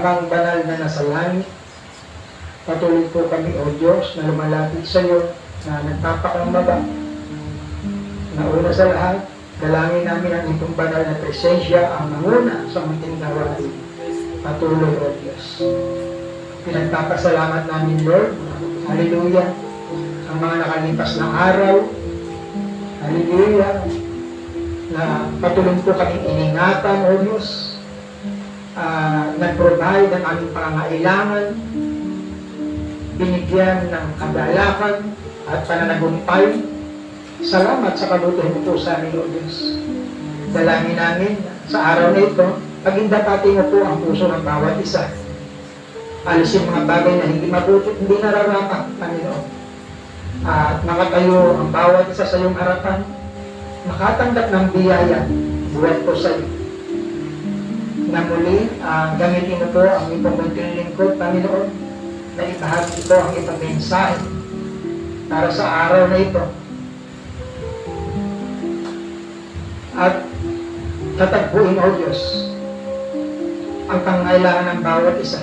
Amang banal na nasa langit, patuloy po kami, O Diyos, na lumalapit sa iyo, na nagpapakambaba. Na una sa lahat, dalangin namin ang itong banal na presensya ang manguna sa ating gawain. Patuloy, O Diyos. Pinagpapasalamat namin, Lord. Hallelujah. Ang mga nakalipas na araw, hallelujah, na patuloy po kami iningatan, O Diyos. Nag-provide ng aming pangangailangan, binigyan ng kagalakan at pananagumpay Salamat sa kabutihan mo po sa amin, O Diyos. Dalangin namin sa araw na ito, pagindapati mo po ang puso ng bawat isa. Alisin mga bagay na hindi mabuti, hindi nararapat, Panginoon. At makatayo ang bawat isa sa iyong harapan, makatanggap ng biyaya, buwan po sa iyo. Na muli, gamitin mo po ang ipong munting lingkod, Panginoon, na ibahagi ito ang ipang mensahe para sa araw na ito. At tatagpuin, O Diyos, ang pangailangan ng bawat isa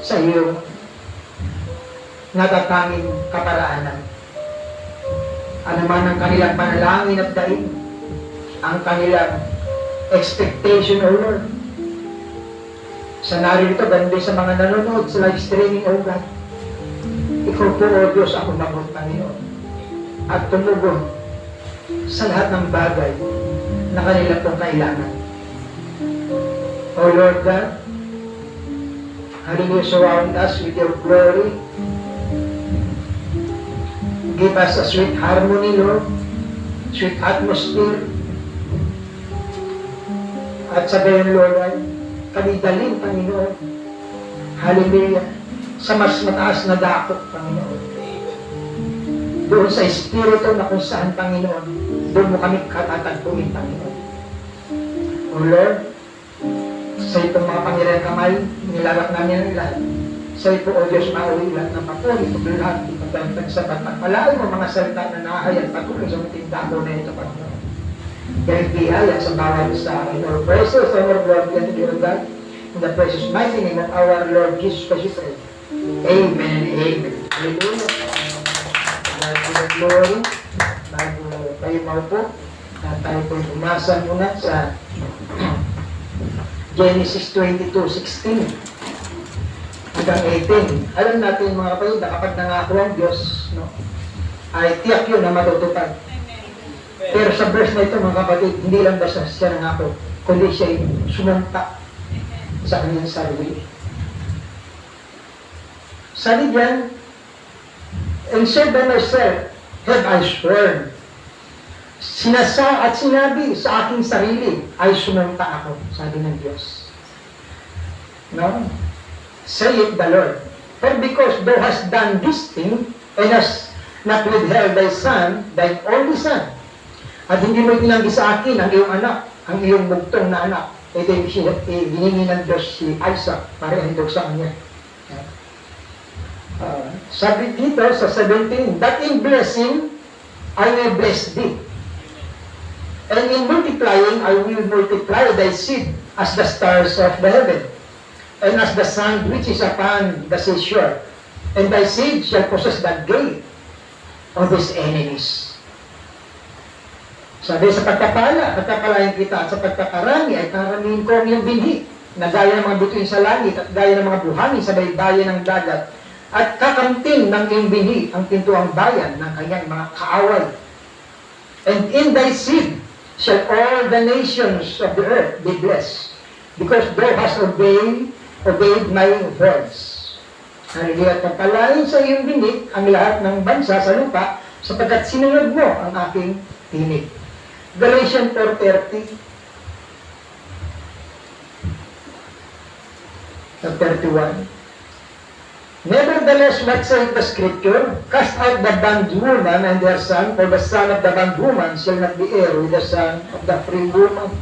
sa iyong natatanging kaparaanan. Ano man ang kanilang panalangin at daing, ang kanilang expectation, O Lord. Sa narito, ganun sa mga nanonood sa live streaming, O God. Ikaw po, O Diyos, ako mabot, Panginoon. At tumugon sa lahat ng bagay na kanila pong kailangan. O Lord God, hallelujah, surround us with your glory. Give us a sweet harmony, Lord, sweet atmosphere. At sabihin, Lord, ay kami dalhin, Panginoon. Hallelujah, sa mas mataas na dakot, Panginoon. Doon sa Espiritu na kung saan, Panginoon, doon mo kami katatagpuin, Panginoon. O Lord, sa itong mga pangirang kamay, nilalak namin ang lahat. Sa ito, O Diyos, mauwi lahat ng papuri, paglahat, ipagpagpag sa pagpapalain mo mga salita na nakahayag patuloy sa muting dako na ito, Panginoon. Kaya biyaya sa bawat sa akin. Our precious, our glory, and to your God, in the precious mighty name of our Lord Jesus Christ, we pray. Amen and amen. Hallelujah. Glory, bago kayo maupo, tayo po umasa muna sa Genesis 22:16 hanggang 18. Alam natin mga kapatid na kapag nangako ang Diyos, no, ay tiyak yun na matutupad. Pero sa verse na ito mga kapatid, hindi lang basta siya nangako, kundi siya sumanta sa kanyang sarili. Sabi diyan, and said by myself, have I sworn. Sinasa at sinabi sa aking sarili, ay sumanta ako, sabi ng Diyos. No? Say it the Lord. For because thou hast done this thing, and hast not withheld thy son, thy only son, at hindi mo itinanggi sa akin ang iyong anak, ang iyong bugtong na anak, ito yung hiningi ng Diyos si Isaac para handog sa kanya. Sabi dito sa 17, that in blessing, I will bless thee. And in multiplying, I will multiply thy seed as the stars of the heaven, and as the sand which is upon the seashore. And thy seed shall possess the gate of his enemies. Sabi sa pagpapalain kita at sa pagpaparami ay karamihin ko ang iyong binhi, na gaya ng mga bituin sa langit at gaya ng mga buhangin sa baybayin ng dagat, at kakamtin ng iyong binhi ang pintuang bayan ng kanyang mga kaaway. And in thy seed shall all the nations of the earth be blessed, because thou hast obeyed my words. Hallelujah. At pagpalain sa iyong binhi ang lahat ng bansa sa lupa, sapagkat sinunod mo ang aking tinig. Galatians 4:30 at 31. Nevertheless, what saith the Scripture? Cast out the bondwoman and their son, for the son of the bondwoman shall not be heir with the son of the free woman.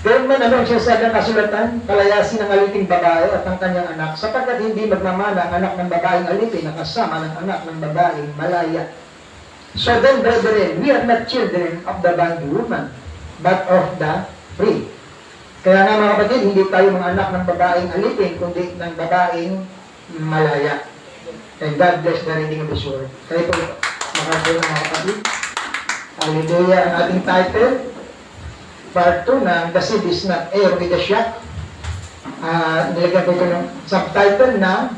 Kaya man ano ang sinasabi ng kasulatan? Palayasin ang aliting babae at ang kanyang anak, sapagkat hindi magmamana ang anak ng babaeng alipin na kasama ng anak ng babaeng malaya. So then, brethren, we are not children of the bondwoman, but of the free. Kaya nga mga kapatid, hindi tayo mga anak ng babaeng alipin, kundi ng babaeng malaya. And God bless the reading of His word. Kaya po, mga kapatid, hallelujah, ang ating title, part 2 ng The Seed is Not Heir with the Shock. Nilagyan ko ito ng subtitle na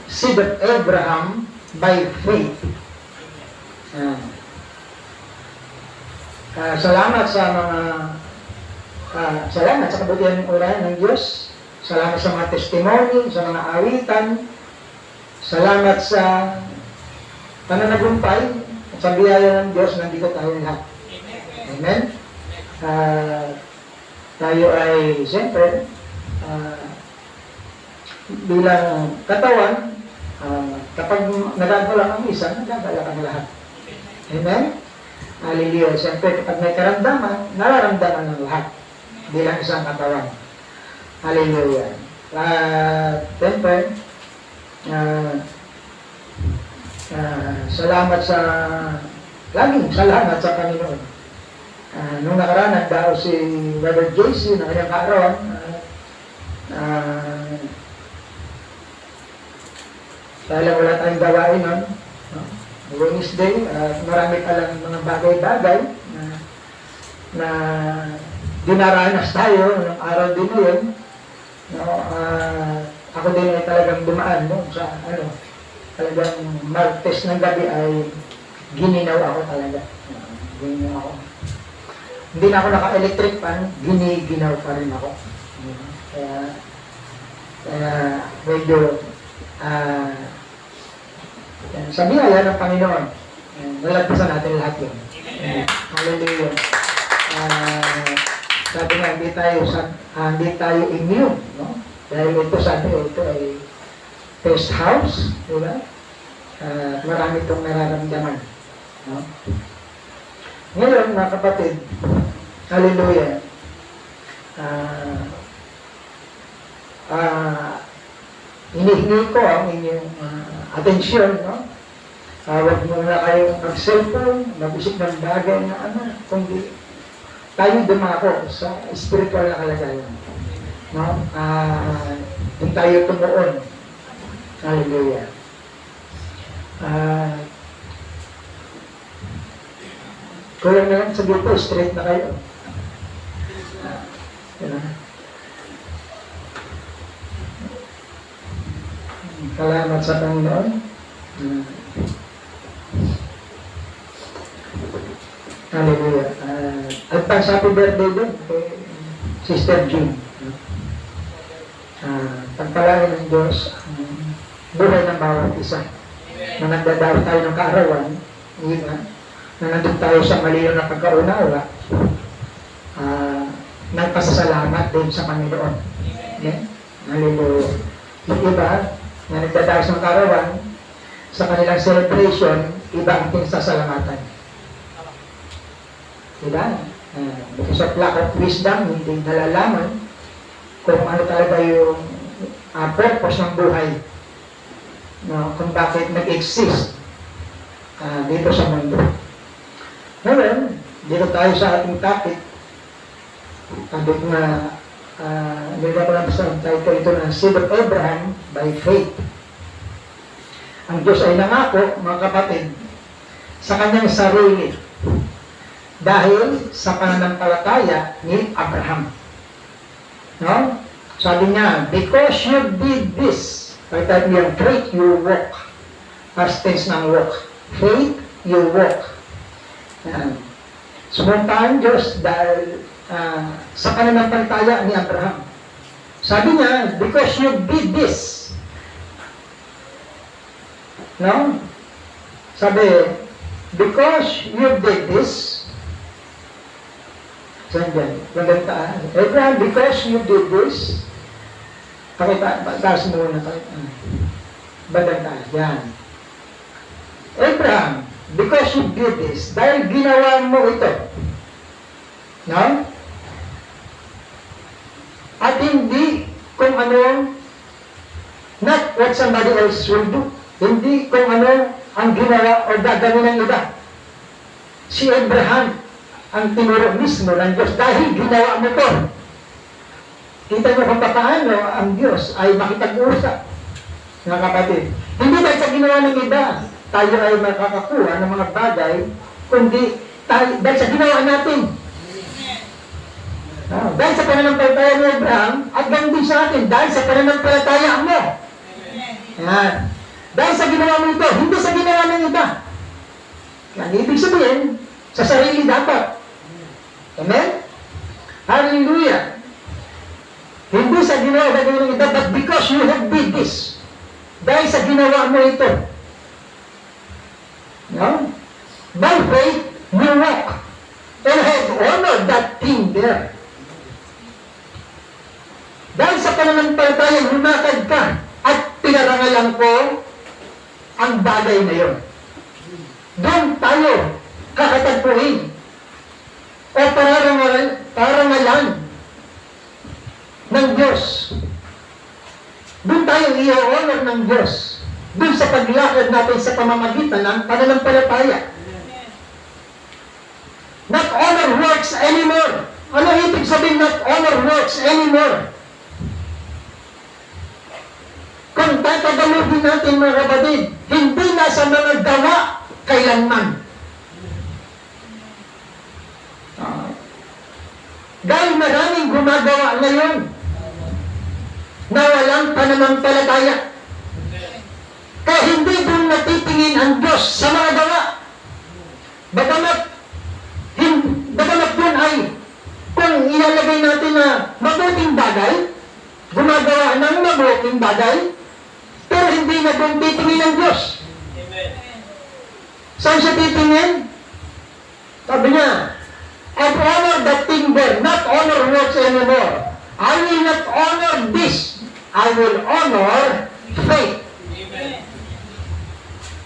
Seed of Abraham by Faith. Salamat sa mga salamat sa kabutihan ng orayan ng Diyos. Salamat sa mga testimony, sa mga awitan. Salamat sa pananagumpay at sa biyaya ng Diyos, nandito tayo lahat. Amen? Tayo ay, siyempre, bilang katawan, kapag nagagalang ang isa, nagagalang ang lahat. Amen? Hallelujah. Siyempre, kapag may karamdaman, nararamdaman ng lahat bilang isang katawan. Hallelujah. Siyempre, salamat sa laging salamat sa Panginoon. Nung nakaraan, nagdao si Brother JC na kanyang kaarawan. Dahil wala tayong gawain nun. Wednesday, marami palang mga bagay-bagay na dinaranas tayo ng araw din na yun. Ako din ay talagang dumaan sa talagang Martes ng gabi ay gininaw ako talaga. Gininaw ako. Hindi na ako naka-electric pan, giniginaw pa rin ako. Kaya medyo sa biyaya ng Panginoon, nalagpasan natin lahat yun. Hallelujah. Sabi nga, hindi tayo immune, no? Dahil ito sabi, ito ay test house, di ba? Marami itong nararamdaman. No? Ngayon, mga kapatid, hallelujah, hinihingi ko ang inyong atensyon, no? Huwag muna kayong mag-cellphone, mag-isip ng bagay na kundi tayo dumako sa spiritual na kalagayan. No? Doon tayo tumuon. Hallelujah. Kulang na lang sa grupo, straight na kayo. Salamat sa Panginoon. Hallelujah. At happy birthday din kay Sister Jean. Pagpalain ng Diyos ang buhay ng bawat isa. Na nagdadaw tayo ng kaarawan, na nandun tayo sa malinaw na pagkaunawa, nagpasasalamat din sa Panginoon. Okay? Hallelujah. Yung iba, na nagdadaw sa kaarawan, sa kanilang celebration, iba ang pinasasalamatan. Diba? Because of lack of wisdom, hindi nalalaman kung ano talaga yung purpose ng buhay. No, kung bakit nag-exist dito sa mundo. Ngayon, dito tayo sa ating topic. Sabi ko na, nilagay ko lang sa title ito na Seed of Abraham by Faith. Ang Diyos ay nangako, mga kapatid, sa kanyang sarili dahil sa pananampalataya ni Abraham. No? Sabi niya, because you did this, pagkat yung faith, you walk. Past tense ng walk. Faith, you walk. Sumunta ang Diyos dahil sa pananampalataya ni Abraham. Sabi niya, because you did this. No? Sabi, because you did this, saan dyan? Abraham, because you did this, taas muna tayo. Bandang taas, yan. Abraham, because you did this, dahil ginawa mo ito, no? At hindi kung ano, not what somebody else will do. Hindi kung ano ang ginawa o gagawin ng iba. Si Abraham ang tinuro mismo ng Diyos dahil ginawa mo ito. Kita mo kung paano ang Diyos ay makipag-usap, mga kapatid. Hindi dahil sa ginawa ng iba, tayo ay makakakuha ng mga bagay, kundi dahil sa ginawa natin. Dahil sa pananampalataya ni Abraham, at ganun din sa atin, dahil sa pananampalataya mo. Yan. Dahil sa ginawa mo ito, hindi sa ginawa ng iba. Yan, ibig sabihin, sa sarili dapat. Amen? Hallelujah. Hindi sa ginawa ng iba, but because you have did this. Dahil sa ginawa mo ito. No? By faith, you walk and have honored that thing there. Dahil sa pananampalataya, lumakad ka at pinarangalan ko ang bagay na yun. Doon tayo kakatagpuin o parangalan ng Diyos. Doon tayo i-honor ng Diyos. Doon sa paglakad natin sa pamamagitan ng pananampalataya. Not honor works anymore. Ano ibig sabihin not honor works anymore? Kung tatagalugin natin mga kapatid, hindi na sa mga gawa kailanman. Dahil maraming gumagawa ngayon na walang pananampalataya. Kaya hindi doon natitingin ang Diyos sa mga gawa. Bagamat doon ay kung ilalagay natin na mabuting bagay, gumagawa ng mabuting bagay, pero hindi na doon titingin ang Diyos. Saan siya titingin? Sabi niya, I've honored that thing there, not honor works anymore. I will not honor this. I will honor faith.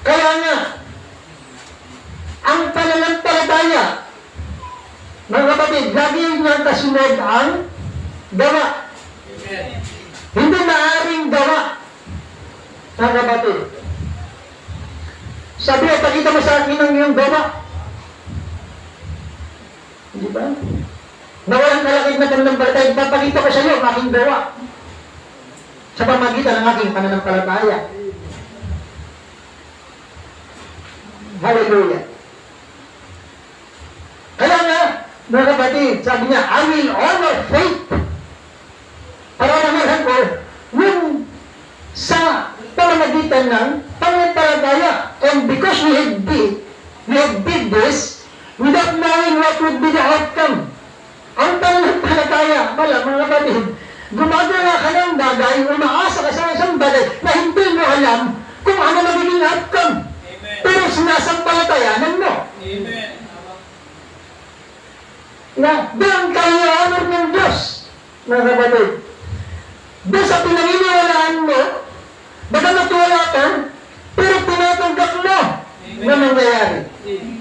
Kaya nga, ang pananampalataya, mga kapatid, lagi niyang kasunod ang gawa. Hindi maaaring gawa, mga kapatid. Sabi, pakita mo sa akin ang iyong gawa. Di ba? Na walang kalakid na pananampalataya, papakita ko sa iyo ang aking gawa. Sa pamagitan ng aking pananampalataya. Hallelujah. Kaya nga, mga kapatid, sabi niya, I will honor faith. Para naman ko, yung sa pamamagitan ng pananampalataya. And because we have did this, without knowing what would be the outcome. Ang pananampalataya, mga kapatid, gumagawa ka ng bagay, umaasa ka sa isang bagay na hindi mo alam kung ano magiging outcome. Amen. Pero sinasampalatayanan mo. Amen. Na doon kayo honor ng Diyos, mga kapatid. Doon sa pinaniniwalaan mo, baka natuwala ka, pero tinatanggap mo na nangyayari. Amen.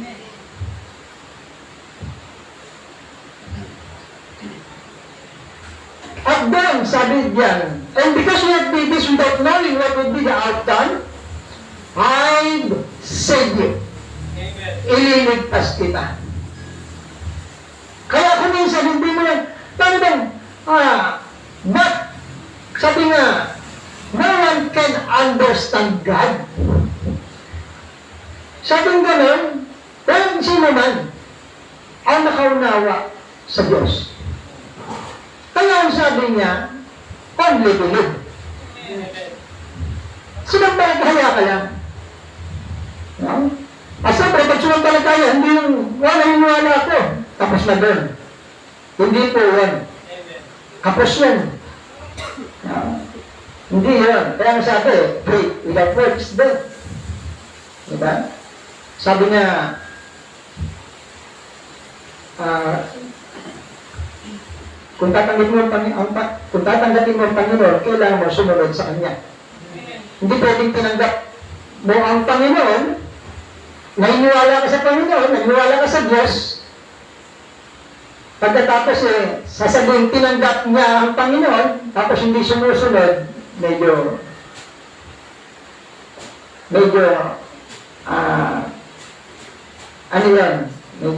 At then, sabi diyan, and because we have did this without knowing what would be the outcome, I've saved you. Amen. Ililigtas kita. Kaya kung minsan, hindi mo lang, but, sabi nga, no one can understand God. Sabi nga nun, kung sino man ang nakaunawa sa Diyos. Kaya ang sabi niya, only believe. Sumampalataya ka lang. No? Siyempre, pag sumampalataya, hindi yung wala hiniwala ako. Tapos na doon. Hindi po yan. Kapos yan. No? Hindi yan. Kaya ang sabi, faith without works, death. Diba? Sabi niya, kung tatanggapin mo ang Panginoon, kailangan mo sumunod sa Kanya. Hindi pwedeng tinanggap mo ang Panginoon, naniniwala ka sa Panginoon, naniniwala ka sa Diyos, pagkatapos sasabihin tinanggap niya ang Panginoon, tapos hindi sumusunod, medyo medyo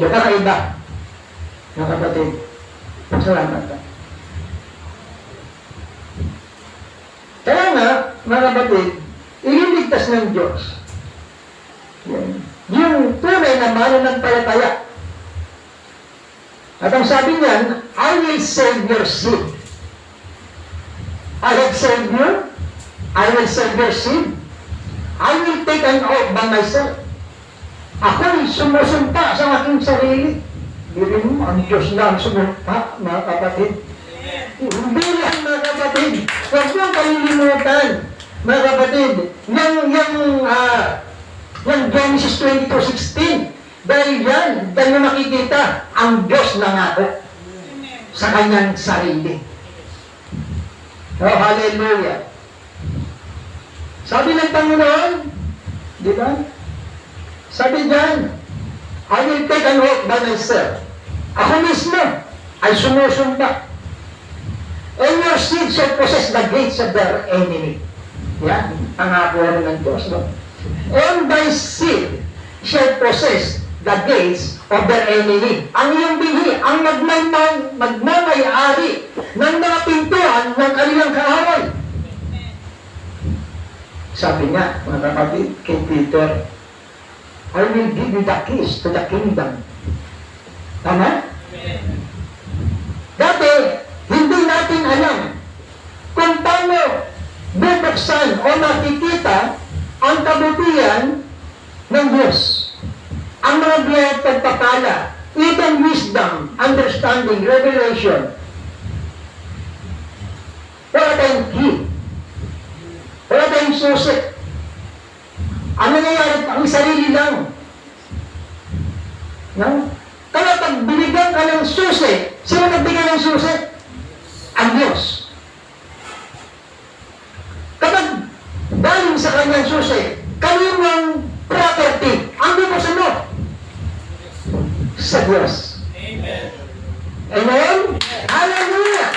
kakaiba, mga kapatid. Salamat ka. Kaya nga, mga kapatid, ililigtas ng Diyos. Yung tunay na mananampalataya. At ang sabi niyan, I will save your seed. I have saved you. I will save your seed. I will take an oath by myself. Ako'y sumusumpa sa aking sarili. Hindi mo, ang Diyos na ang sumumpa, mga kapatid. Hindi lang, mga kapatid. Huwag mong kalilimutan Mga kapatid, yung Genesis 22:16, dahil na makikita ang Diyos nangako sa kanyang sarili. Oh, hallelujah. Sabi ng Panginoon, di ba? Sabi diyan, I will take an oath by myself. Ako mismo ay sumusumpa. And your seed shall possess the gates of their enemy. Yan, ang ako ng Diyos. No? And thy seed shall possess the gates of their enemy. Ang iyong binhi, ang magmamayari ng mga pintuan ng kanilang kaaway. Sabi nga, mga kapatid, kay Peter, I will give you the keys to the kingdom. Tama? Dati, hindi natin alam kung paano bubuksan o makikita ang kabutihan ng Diyos. Ang mga biyayat pagpapala, even wisdom, understanding, revelation. Wala tayong key. Wala tayong susi. Ang nangyayari, ang sarili lang. No? Kaya pag binigyan ka ng susi, sino nagbigay ng susi? Ang Diyos. Kapag galing sa kanyang susi, kanilang property, ang bumusan mo? Sa Diyos. Amen. Amen? Hallelujah!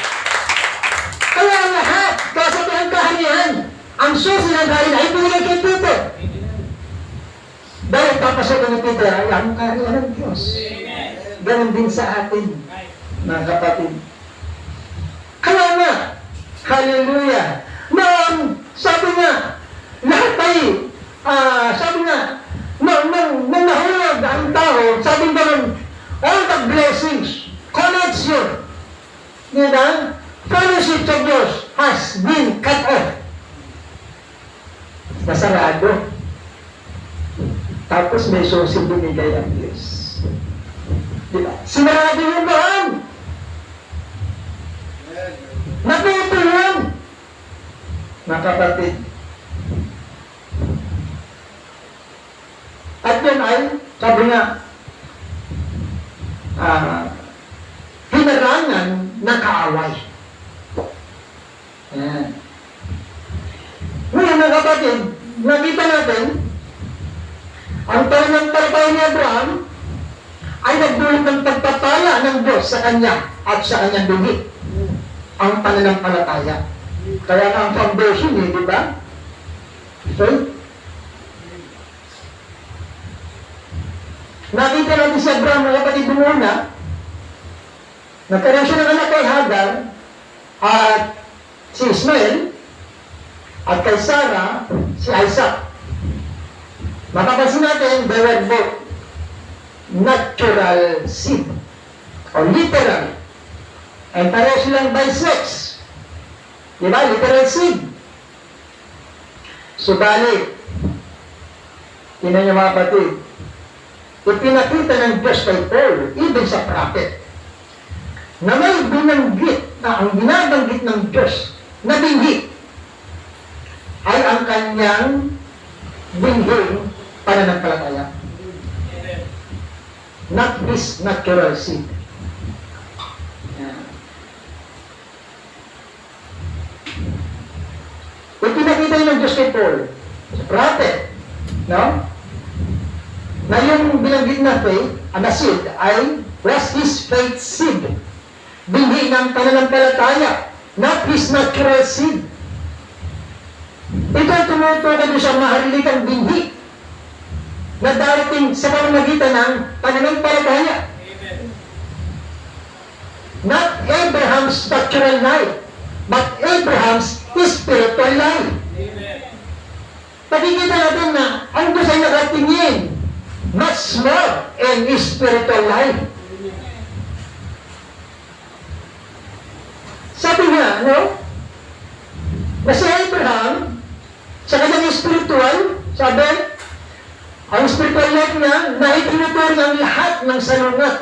Kaya lahat, kasabihan kaharian, ang susi ng kaharian ay binigay kay Peter. Dahil papasok ni Peter ay ang kaharian ng Diyos. Ganon din sa atin, mga kapatid. Kaya nga, hallelujah, noon, sabi nga, lahat ay, sabi nga, nung nahulog ang tao, sabi nga, all the blessings, connection, diba? Fellowship of Diyos has been cut off. Nasarado. Tapos may susi binigay ang Diyos. Diba? Sinarado yung daan. Naputulong. Mga kapatid. At yun ay, sabi nga, hinarangan ng kaaway. Ayan. Ngayon mga kapatid, nakita natin, ang pananampalataya ni Abraham ay nagdulot ng pagpapala ng Diyos sa kanya at sa kanyang binhi. Ang pananampalataya. Kaya nga ang foundation di ba? Faith. Nakita natin si Abraham, mga kapatid muna, nagkaroon siya ng anak kay Hagar at si Ismael at kay Sarah, si Isaac. Mapapansin natin, they were both natural seed or literal. And pareho silang by sex. Diba? Literal seed. Subalit, tingnan niyo mga kapatid, ipinakita ng Diyos kay Paul, even sa prophet, na may binanggit, na ang binabanggit ng Diyos na binhi ay ang kanyang binhing pananampalataya. Not his natural seed. Ipinakita yun ng Diyos kay Paul, sa prophet, no? Na yung binanggit na faith, na seed, ay was his faith seed. Binhi ng pananampalataya, not his natural seed. Ito ay tumutukoy doon sa maharlikang binhi na darating sa pamamagitan ng pananampalataya. Not Abraham's natural life, but Abraham's spiritual life. Pagkikita natin na ang Diyos ay nakatingin much more in spiritual life. Sabi nga, no? Na si Abraham, sa kanyang spiritual, sabi, ang spiritual life niya, naitinuturing ang lahat ng salungat.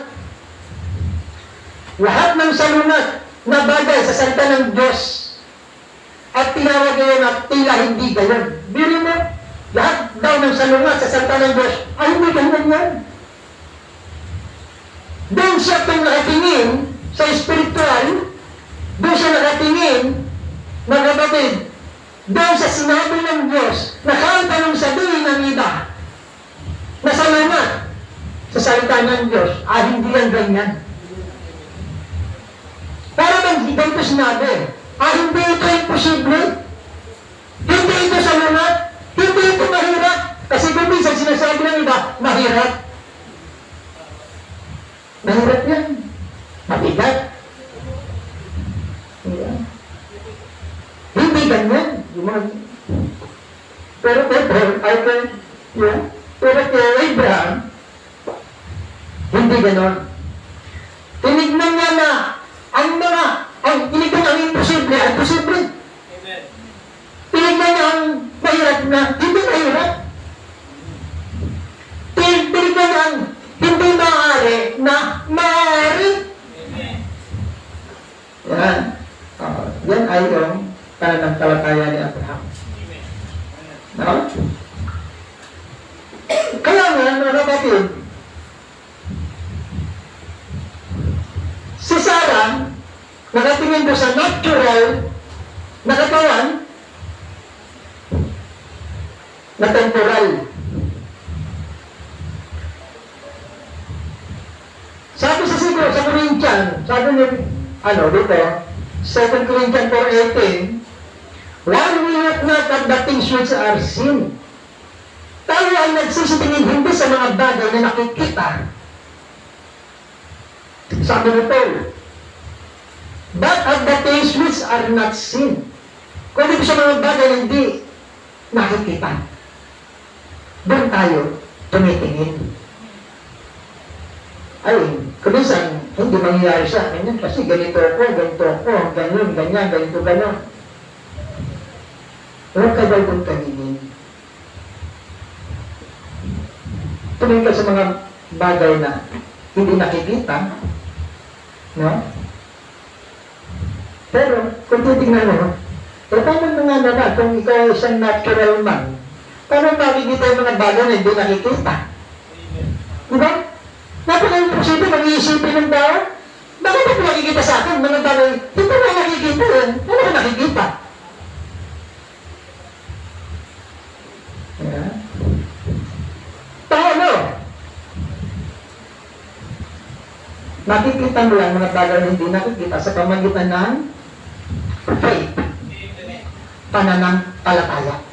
Lahat ng salungat na bagay sa salita ng Diyos at tinawag ngayon at tila hindi gayon. Biro mo, lahat daw ng salungat sa salita ng Diyos ay hindi ganyan yan. Doon siya kung nakatingin sa spiritual, doon siya nakatingin, mga kapatid, doon sa sinabi ng Diyos na kahit anong sabihin ng iba na salungat sa salita ng Diyos, hindi yan ganyan. Para bang ganito sinabi, hindi ito imposible, hindi ito salungat, hindi ito mahirap. Kasi kung minsan sinasabi ng iba, mahirap. Mahirap yan. Mabigat. Yeah. Hindi ganyan. Pero kay Abraham, hindi ganon. Tinignan niya na tinignan ang imposible ay posible. Amen. Tinignan niya ang mahirap na hindi mahirap. Tinignan niya ang hindi maaari na maaari. Amen. Yan. Yan ay yung pananampalataya ni Abraham. Amen. No? Kaya nga, mga kapatid, si Sarah, nakatingin ko sa natural na katawan na temporal. Sabi sa siguro sa Corinthian, sabi niya, dito, 2 Corinthians 4:18, while we look not at the things which are seen, tayo ay nagsisitingin hindi sa mga bagay na nakikita. Sabi nito, but at the things which are not seen. Kung dito sa mga bagay na hindi nakikita, doon tayo tumitingin. Ay, kumisan, hindi mangyayari sa akin yan kasi ganito ako, ganyan, ganito. Huwag ka daw doon tumingin. Tumingin ka sa mga bagay na hindi nakikita, no? Pero, kung titignan mo, paano mga naman, kung ikaw ay isang natural man, paano makikita yung mga bagay na hindi nakikita? Diba? Napaka-imposible, mag-iisipin ng tao. Bakit ito nakikita sa akin? Mga bagay, hindi ko nakikita yan. Ano ka nakikita? Yeah. Paano? Nakikita mo lang mga bagay na hindi nakikita sa pamagitan ng faith. Pananampalataya.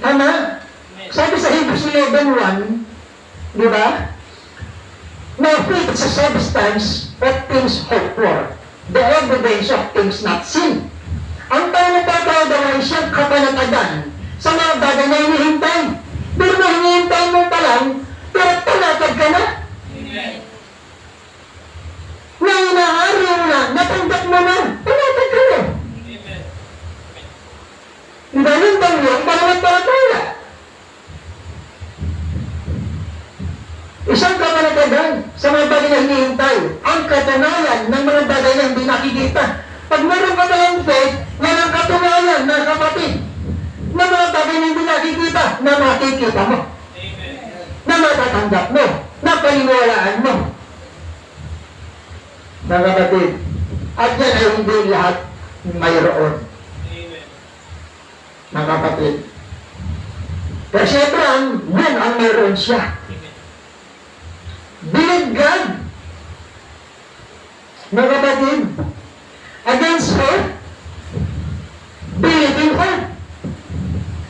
Tama? Sabi sa Hebrews 11:1, di ba? Now faith is a substance of things hoped for, the evidence of things not seen. Ang pananampalataya daw ay siyang kapanatagan sa mga bagay na hinihintay. Pero na hinihintay mo pa lang, pero panatag ka na. Na inaari mo na, natanggap mo na, panatag ka na. Ganun ba yun? Pananampalataya. Isang kapanatagan sa mga bagay na hinihintay. Ang katunayan ng mga bagay na hindi nakikita. Pag meron ka tayong faith, yan ang katunayan na kapatid na mga bagay na hindi nakikita, na makikita mo. Na matatanggap mo. Na paniniwalaan mo. Mga kapatid, at yan ay hindi lahat mayroon. Mga kapatid. Pero siyempre, yan ang mayroon siya. Believe God. Mga kapatid, against her, believe in her.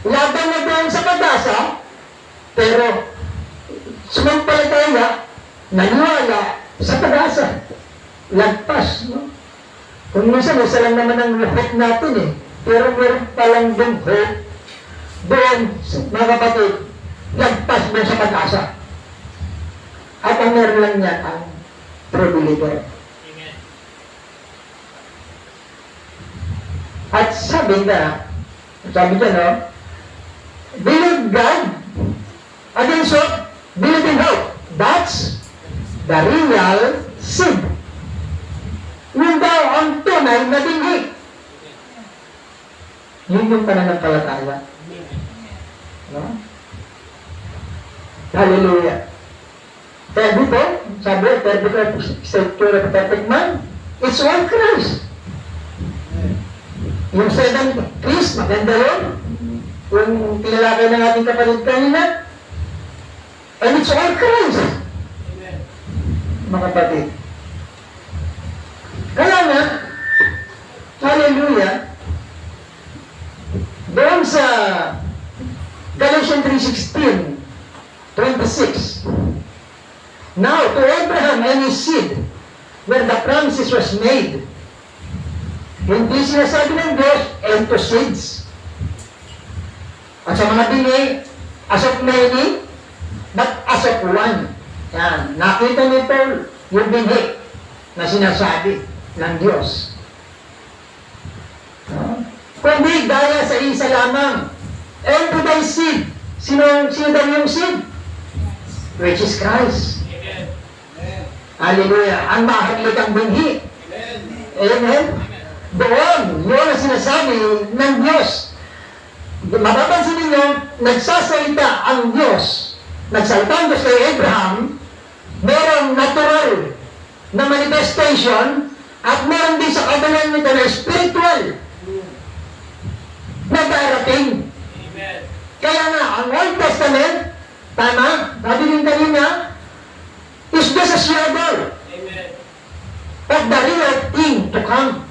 Laban na doon sa pag-asa, pero sumampalataya, naniwala sa pag-asa. Lagpas, no? Kung minsan, isa lang naman ang hope natin eh. Pero meron palang doon hope. Doon, mga kapatid, lagpas doon sa pag-asa. At ang meron lang niya ang true believer. Amen. At sabi niya, no? Believe God. Again, so, believe in hope. That's the real seed. Yun daw ang tunay na binhi. Yun yung pananampalataya. No? Hallelujah. Kaya dito, sabi, perfect stature of a perfect man, it's all Christ. Yung 7 Christ, maganda yun. Yung tinalakay ng ating kapatid kanina, and it's all Christ. Mga kapatid. Kaya nga, hallelujah, doon sa Galatians 3:16, 26, now to Abraham and his seed, where the promises was made, hindi sinasabi ng Diyos, and to seeds. At sa mga bingi, as of many, but as of one. Yan. Nakita nito yung binhi na sinasabi ng Diyos. Kundi gaya sa isa lamang. And to thy seed. Sino daw yung seed? Which is Christ. Amen. Hallelujah. Ang mahaglikang binhi. Amen. Doon, yun ang sinasabi ng Diyos. Mapapansin ninyo, nagsasalita ang Diyos. Nagsalita ang Diyos kay Abraham, merong natural na manifestation at meron din sa kabalan nito na spiritual na darating. Amen. Kaya nga, ang Old Testament, tama, sabi din kanina, is just a shadow of the real thing to come.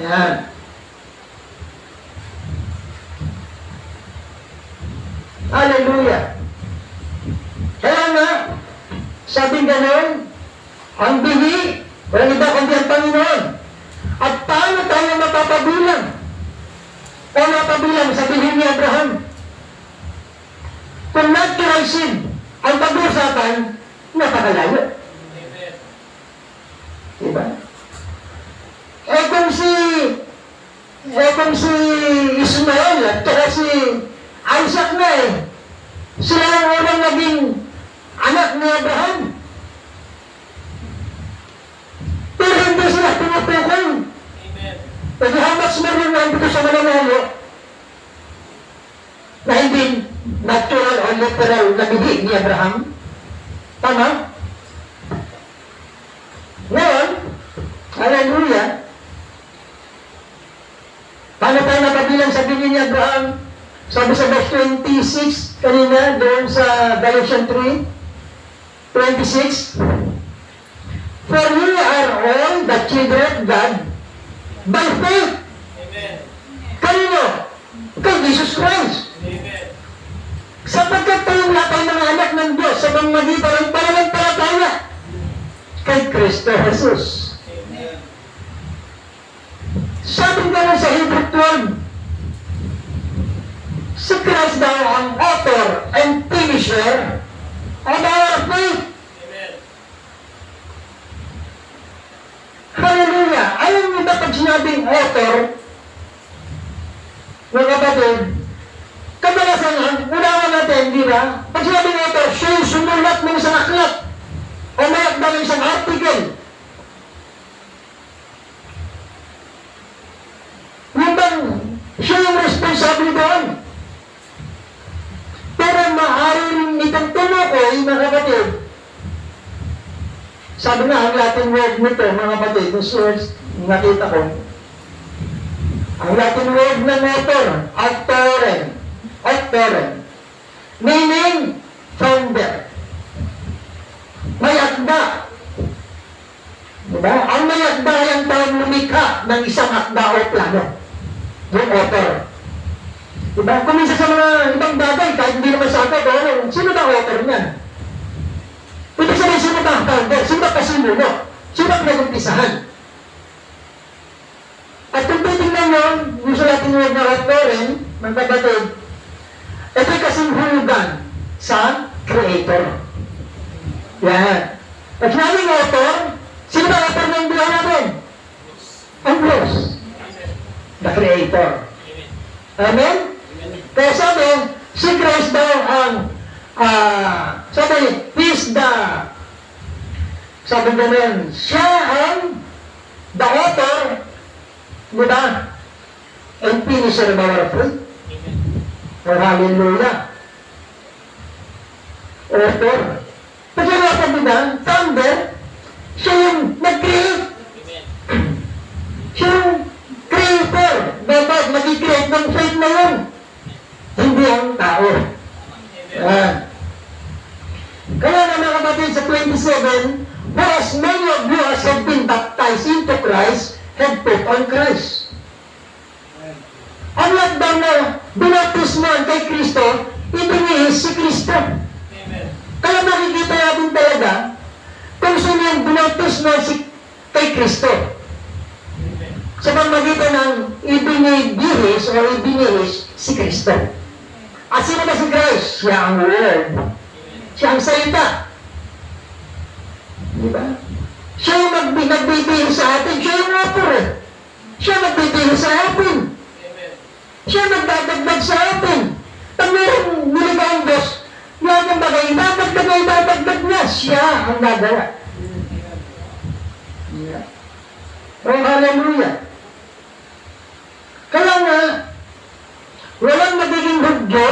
Ayan. Hallelujah. Kaya nga, sabi gano'n, ang binhi, walang iba kundi ang Panginoon. At paano tayo mapapabilang? O mapabilang sa binhi ni Abraham? Kung natural sin, ang pag-usapan, napakalayo. Diba? Kung si Ismael at saka si Isaac na sila ang unang naging anak ni Abraham. Pero hindi sila pinutukol. Pag how much more yung nandito sa mananalo na hindi natural o literal na binhi ni Abraham. Tama? Ngayon, hallelujah, paano tayo napabilang sa binhi ni Abraham? Sabi sa verse 26 kanina, doon sa Galatians 3:26, for you are all the children of God by faith. Amen. Kanino? Kay Jesus Christ. Amen. Sapagkat tayong lahat ay mga anak ng Diyos sa pamamagitan ng pananampalataya kay Kristo Jesus. Amen. Sabi nga sa Hebrew 12, si Christ daw ang author and finisher of our faith. Amen. Hallelujah! Alam niyo ba pag sinabing author, mga kapatid, kadalasan, unawan natin, di ba? Pag sinabing author, siya yung sumulat ng isang aklat o mayakda ng isang article. Yung bang siya yung responsable doon. Pero maaari rin itong tumukoy, mga kapatid. Sabi nga, ang Latin word nito, mga kapatid, yung source, nakita ko, ang Latin word ng author, authorem, meaning founder. May akda. Diba? Ang may akda ay ang tawag lumikha ng isang akda o plano. Yung author. Diba? Kung minsan sa mga ibang bagay, kahit hindi naman sa akin, sino ba author niyan? Ibig sabihin, sino ba ang founder? Sino ba kasimulo? Sino ba pinag-umpisahan? At kung titignan nyo, yung sa Latin word na authorem, mga kapatid, ito'y kasing hulugan sa Creator. Yan. At sinabing author, sino ba author ng buhay natin? Ang Diyos. The Creator. Amen? Kaya sabi, si Christ daw ang, sabi, he's the, sabi naman, siya ang the author, diba? and finisher of our faith. Or hallelujah. Author. Pagkakapag nila, founder, siya yung nag-create. Siya yung creator. Dapat mag-create ng faith na yun. Hindi ang tao. Kaya na mga kapatid sa 27, for as many of you as have been baptized into Christ, have put on Christ. Ang lahat na binaptisman kay Kristo, ibinihis si Kristo. Kaya makikita natin talaga kung sino yung binaptisman kay Kristo. Sa pamagitan ng ibinibihis o ibinihis si Kristo. At sino ba si Christ? Siya ang Word. Siya ang salita. Diba? Siya yung nagbibihis sa atin. Siya yung author. Siya nagbibihis sa atin. Siya nagdadagdag sa atin. Pag mayroong niligay ang Diyos, yan ang bagay, dadagdag niya. Siya ang gagawa. Yeah. Oh, hallelujah. Kaya nga, walang magiging hudyo,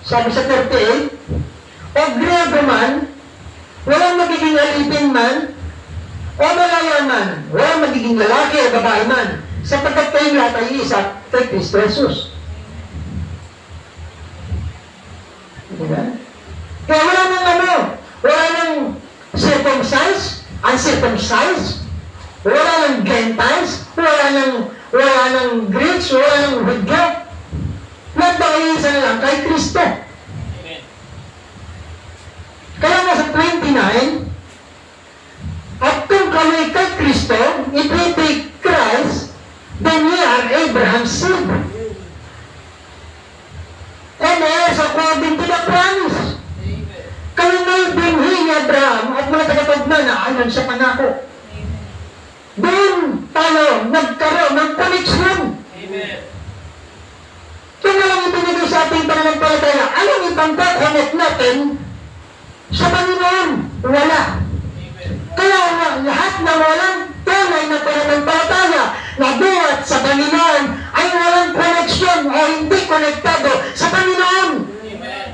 sabi sa 38, o Griego man, walang magiging alipin man, o malaya man, walang magiging lalaki o babae man, sapagkat kayo lahat ay isa kay Kristo Jesus. Diba? Kaya wala nang circumcised, uncircumcised, wala nang Gentiles, wala nang Greeks, wala nang Hudyo. Lahat ba kayo isa na lang kay Kristo? Amen. Kaya nga sa 29, at kung kami kay Kristo, if we take Christ, then we are Abraham's seed. And heirs according to the promise. Kaya may binhi ni Abraham at mga tagapagmana ayon sa pangako. Doon tayo nagkaroon ng connection. Amen. Kaya lang ibinigay sa ating pananampalataya, anong ipangkakonnect natin sa Panginoon? Wala. Kaya lahat na walang tunay na pananampalataya na buhat sa Panginoon ay walang connection o hindi konektado sa Panginoon. Amen.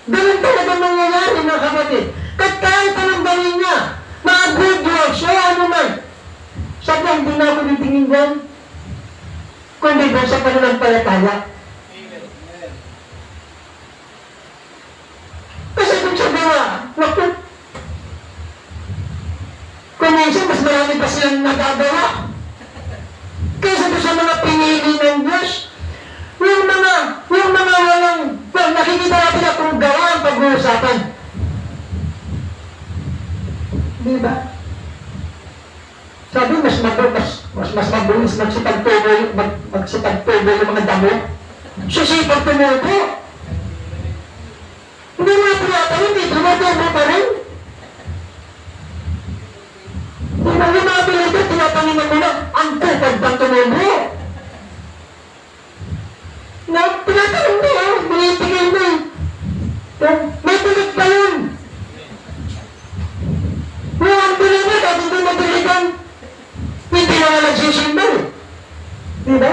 Ganun talaga nangyayari mga kapatid. Kahit anong gawin niya, mga good works o ano man, sabi hindi na ako titingin dyan, kundi doon sa pananampalataya. Amen. Kasi kung sabi nga, naku, kung minsan mas marami pa silang nagagawa. Kaysa doon sa mga pinili ng Diyos, yung mga walang, nakikita natin na kung gawa ang pag-uusapan. Diba? Sabi, mas mabilis magsipagtubo yung mga damo. Susipag tumubo. Hindi mo na tinatanong, hindi tumutubo pa rin. Hindi mo yung mga bilito, tinatanong mo na, ang kupad bang tumubo? Na, tinatanong mo, binibigay mo. May tulig pa yun. Yung ang bilito, dahil hindi mabiligan, hindi na nga nagsisimba. Diba?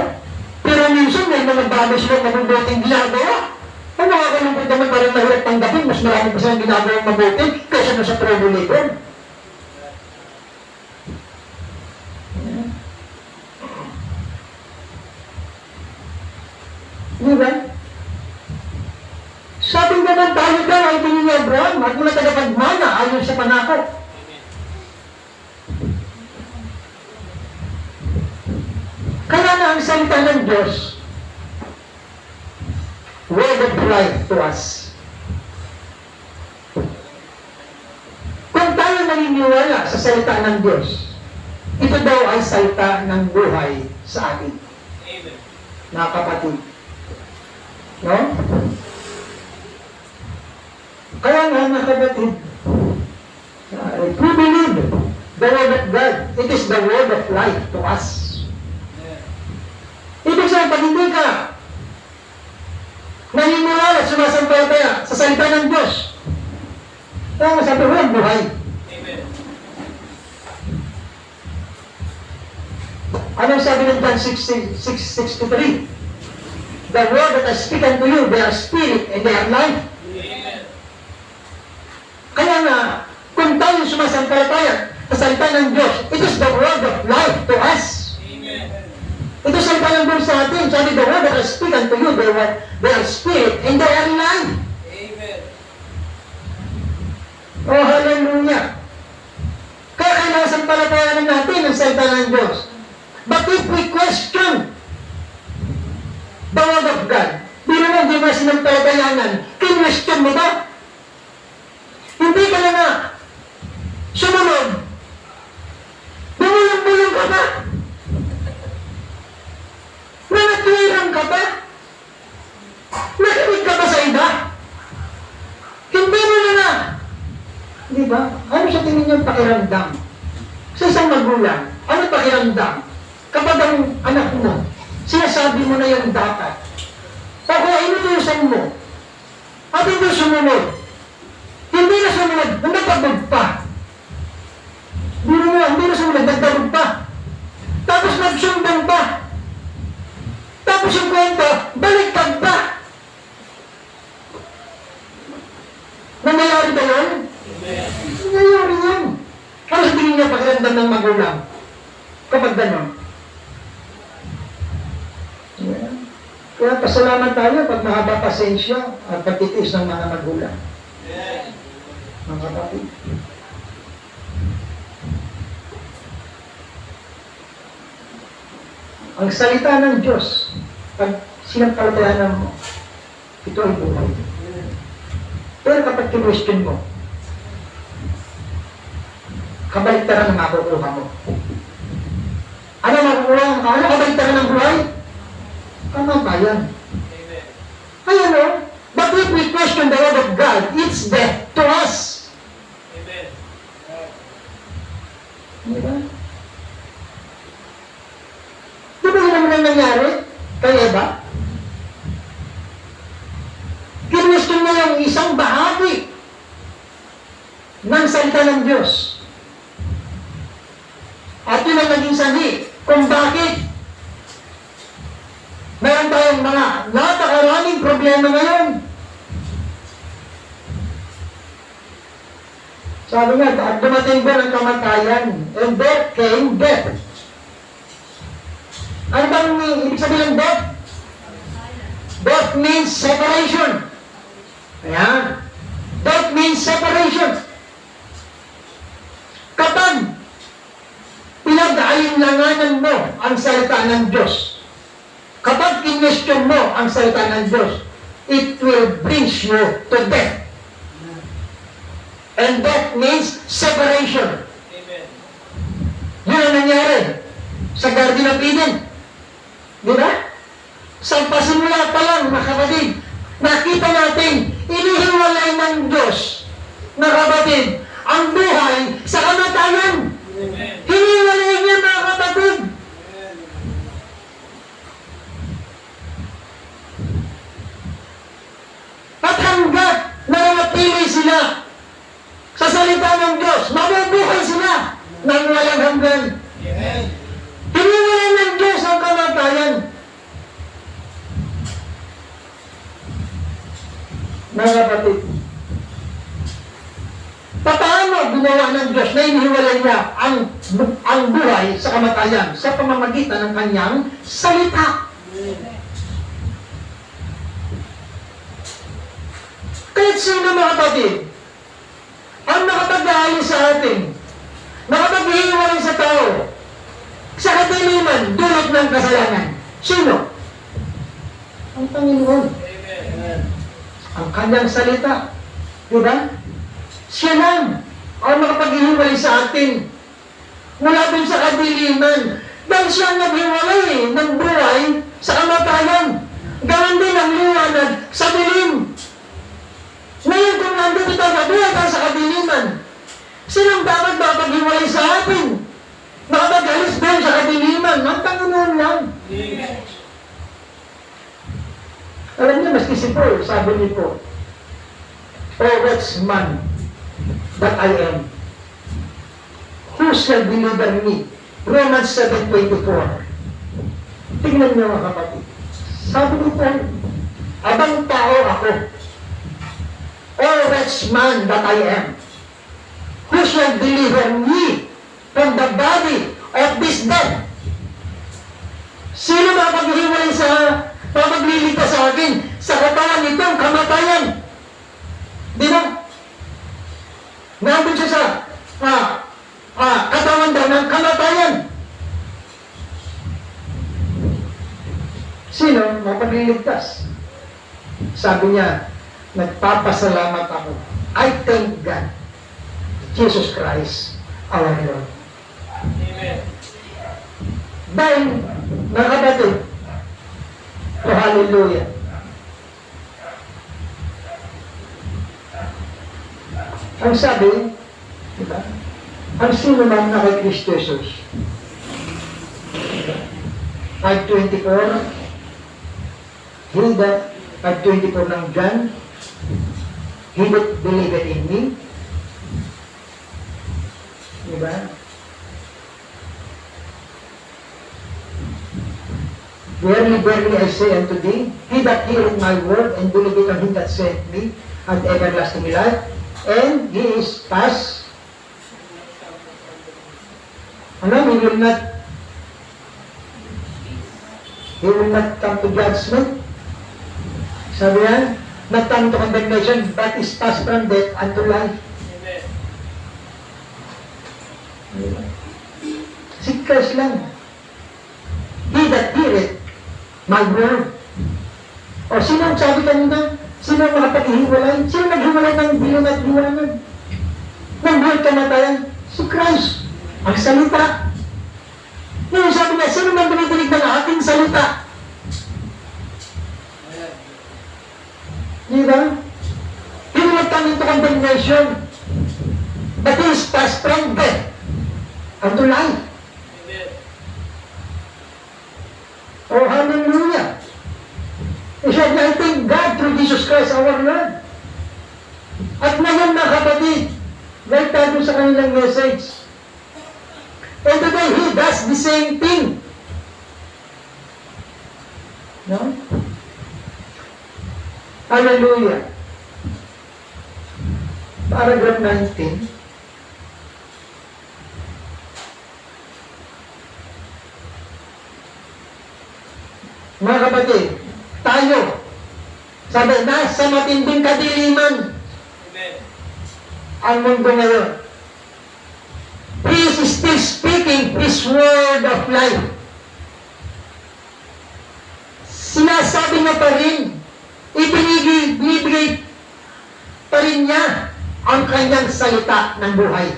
Pero minsan may mga bagay sila mabubuting ginagawa. Ang mga kalungkot naman parang mahirap tanggapin, mas marami pa silang ginagawang mabuti kaysa na sa tribulation. Diba? Sabi naman tayo daw ay pinili Abraham at mga tagapagmana ayon sa panako. Kaya na ang salita ng Diyos, word of life to us. Kung tayo naniniwala sa salita ng Diyos, ito daw ay salita ng buhay sa atin. Amen. Mga kapatid. No? Kaya nga mga kapatid, if we believe the word of God, it is the word of life to us. Ibig sabihin, pag hindi ka naniniwala at sumasampalataya sa salita ng Diyos, kaya masabi, walang buhay. Amen. Ano Ano sabi ng John 6:63? The word that I speak unto you, they are spirit and they are life. Kaya nga, kung tayo sumasampalataya sa salita ng Diyos, it is the word of life to us. Ito salita ng Diyos sa atin. Sabi, the word that I speak unto you, they are spirit and they are life. Oh, hallelujah. Kaya kailangan sampalatayanan natin ang salita ng Diyos. But if we question the word of God, di naman di ba sinampalatayanan, kinwestiyon mo ba? Hindi ka na nga sumunod. Bumulong-bulong ka ba? Nanatwirang ka ba? Nakinig ka ba sa iba? Hindi mo na nga. Di ba? Ano sa tingin niyong pakiramdam? Sa isang magulang, ano pakiramdam? Kapag ang anak mo, sinasabi mo na yung dapat. O kung inutusan mo, at hindi sumunod, hindi na sumunod, nagdagdag pa. Hindi na sumunod, nagdagdag pa. Tapos nagsumbang pa. Tapos yung kwento, baliktad pa. Nangyayari ba yun? Nangyayari yan. Ano sa tingin niya pakiramdam ng magulang? Kapag gano'n. Yeah. Kaya pasalamat tayo pag mahaba pasensya at pagtitiis ng mga magulang. Mga kapatid. Ang salita ng Diyos, pag sinampalatayanan mo, ito ay buhay. Pero kapag kinwestiyon mo, kabaliktaran ang makukuha mo. Ano makukuha mo? Ano kabaliktaran ng buhay? Kamatayan. Ayan o. But if we question the word of God, it's death to us. Amen. Diba? Diba yun naman ang nangyari kay Eva? Kinwestiyon na yung isang bahagi ng salita ng Diyos. At yun ang naging sanhi kung bakit meron tayong mga napakaraming problema ngayon. Sabi nga, dumating ba ng kamatayan? And death came death. Ano bang ibig sabihin ng death? Death means separation. Ayan. Death means separation. Kapag pinag-alinlanganan mo ang salita ng Diyos, kapag kinwestiyon mo ang salita ng Diyos, it will bring you to death. And death means separation. Amen. Yun ang nangyari sa Garden of Eden. Di ba? Sa pasimula pa lang, mga kapatid, nakita natin, inihiwalay ng Diyos, na kapatid, ang buhay sa kamatayan. Hiniwalay niya, mga kapatid. At hanggat nananatili sila sa salita ng Diyos, mabubuhay sila nang walang hanggan. Hiniwalay ng Diyos ang kamatayan. Mga kapatid, paano ginawa ng Diyos na inihiwalay niya ang buhay sa kamatayan sa pamamagitan ng kanyang salita? Kahit sino, mga kapatid, ang nakapag-aalis sa atin, nakapag-iiwalay sa tao, sa kadiliman, dulot ng kasalanan. Sino? Ang Panginoon. Amen. Ang kanyang salita. Diba? Siya lang ang nakapag-ihiwalay sa atin mula dun sa kadiliman. Dahil siya ang naghiwalay ng buhay sa kamatayan. Gawin din ang liwanag sa dilim. Ngayon kung nandito tayo nabuhay tayo sa kadiliman, sinong dapat makapag-hiwalay sa atin? Nakapag-alis doon sa kadiliman, ang Panginoon lang. Alam niyo, maski si Paul, sabi ni Paul, "Oh, wretched man that I am, who shall deliver me?" Romans 7:24. Tingnan niyo mga kapatid. Sabi ni Paul, abang tao ako, O wretched man that I am, who shall deliver me from the body of this death? Sino mapaghihiwalay magliligtas sa akin sa katawan nitong kamatayan? Di ba? Nandun siya sa katawan daw ng kamatayan. Sino mapagliligtas? Sabi niya, nagpapasalamat ako. I thank God, Jesus Christ, our Lord. Amen. Dahil, mga kapatid, oh hallelujah, ang sabi, diba? Ang sino man na kay Kristo Jesus, 5:24, Hilda, 5:24 ng John, he that believeth in me, diba? Verily, verily, I say unto thee, he that heareth my word and believeth on him that sent me, hath everlasting life, and he is past. He will not come to judgment. Sabi yan, not come to condemnation, but is passed from death unto life. Amen. Si Christ lang. He that heareth my word. O sino ang sabi kanina? Sino ang makapaghihiwalay? Sino naghiwalay ng bilong at liwanag? Nang buhay kamatayan? Si Christ. Ang salita. Yung sabi niya, sino man dumidinig ng ating salita? Di ba? He will not come into condemnation, but he is passed from death unto life. Amen. Oh, hallelujah! He said, I thank God through Jesus Christ our Lord. At ngayon mga kapatid, dahil tayo sa kanilang message, and today he does the same thing. No? Hallelujah. Paragraph 19. Mga kapatid, tayo, sabi, nasa matinding kadiliman Amen. ang mundo ngayon. He is still speaking His word of life. Sinasabi niya pa rin, ibinibigay pa rin niya ang kanyang salita ng buhay.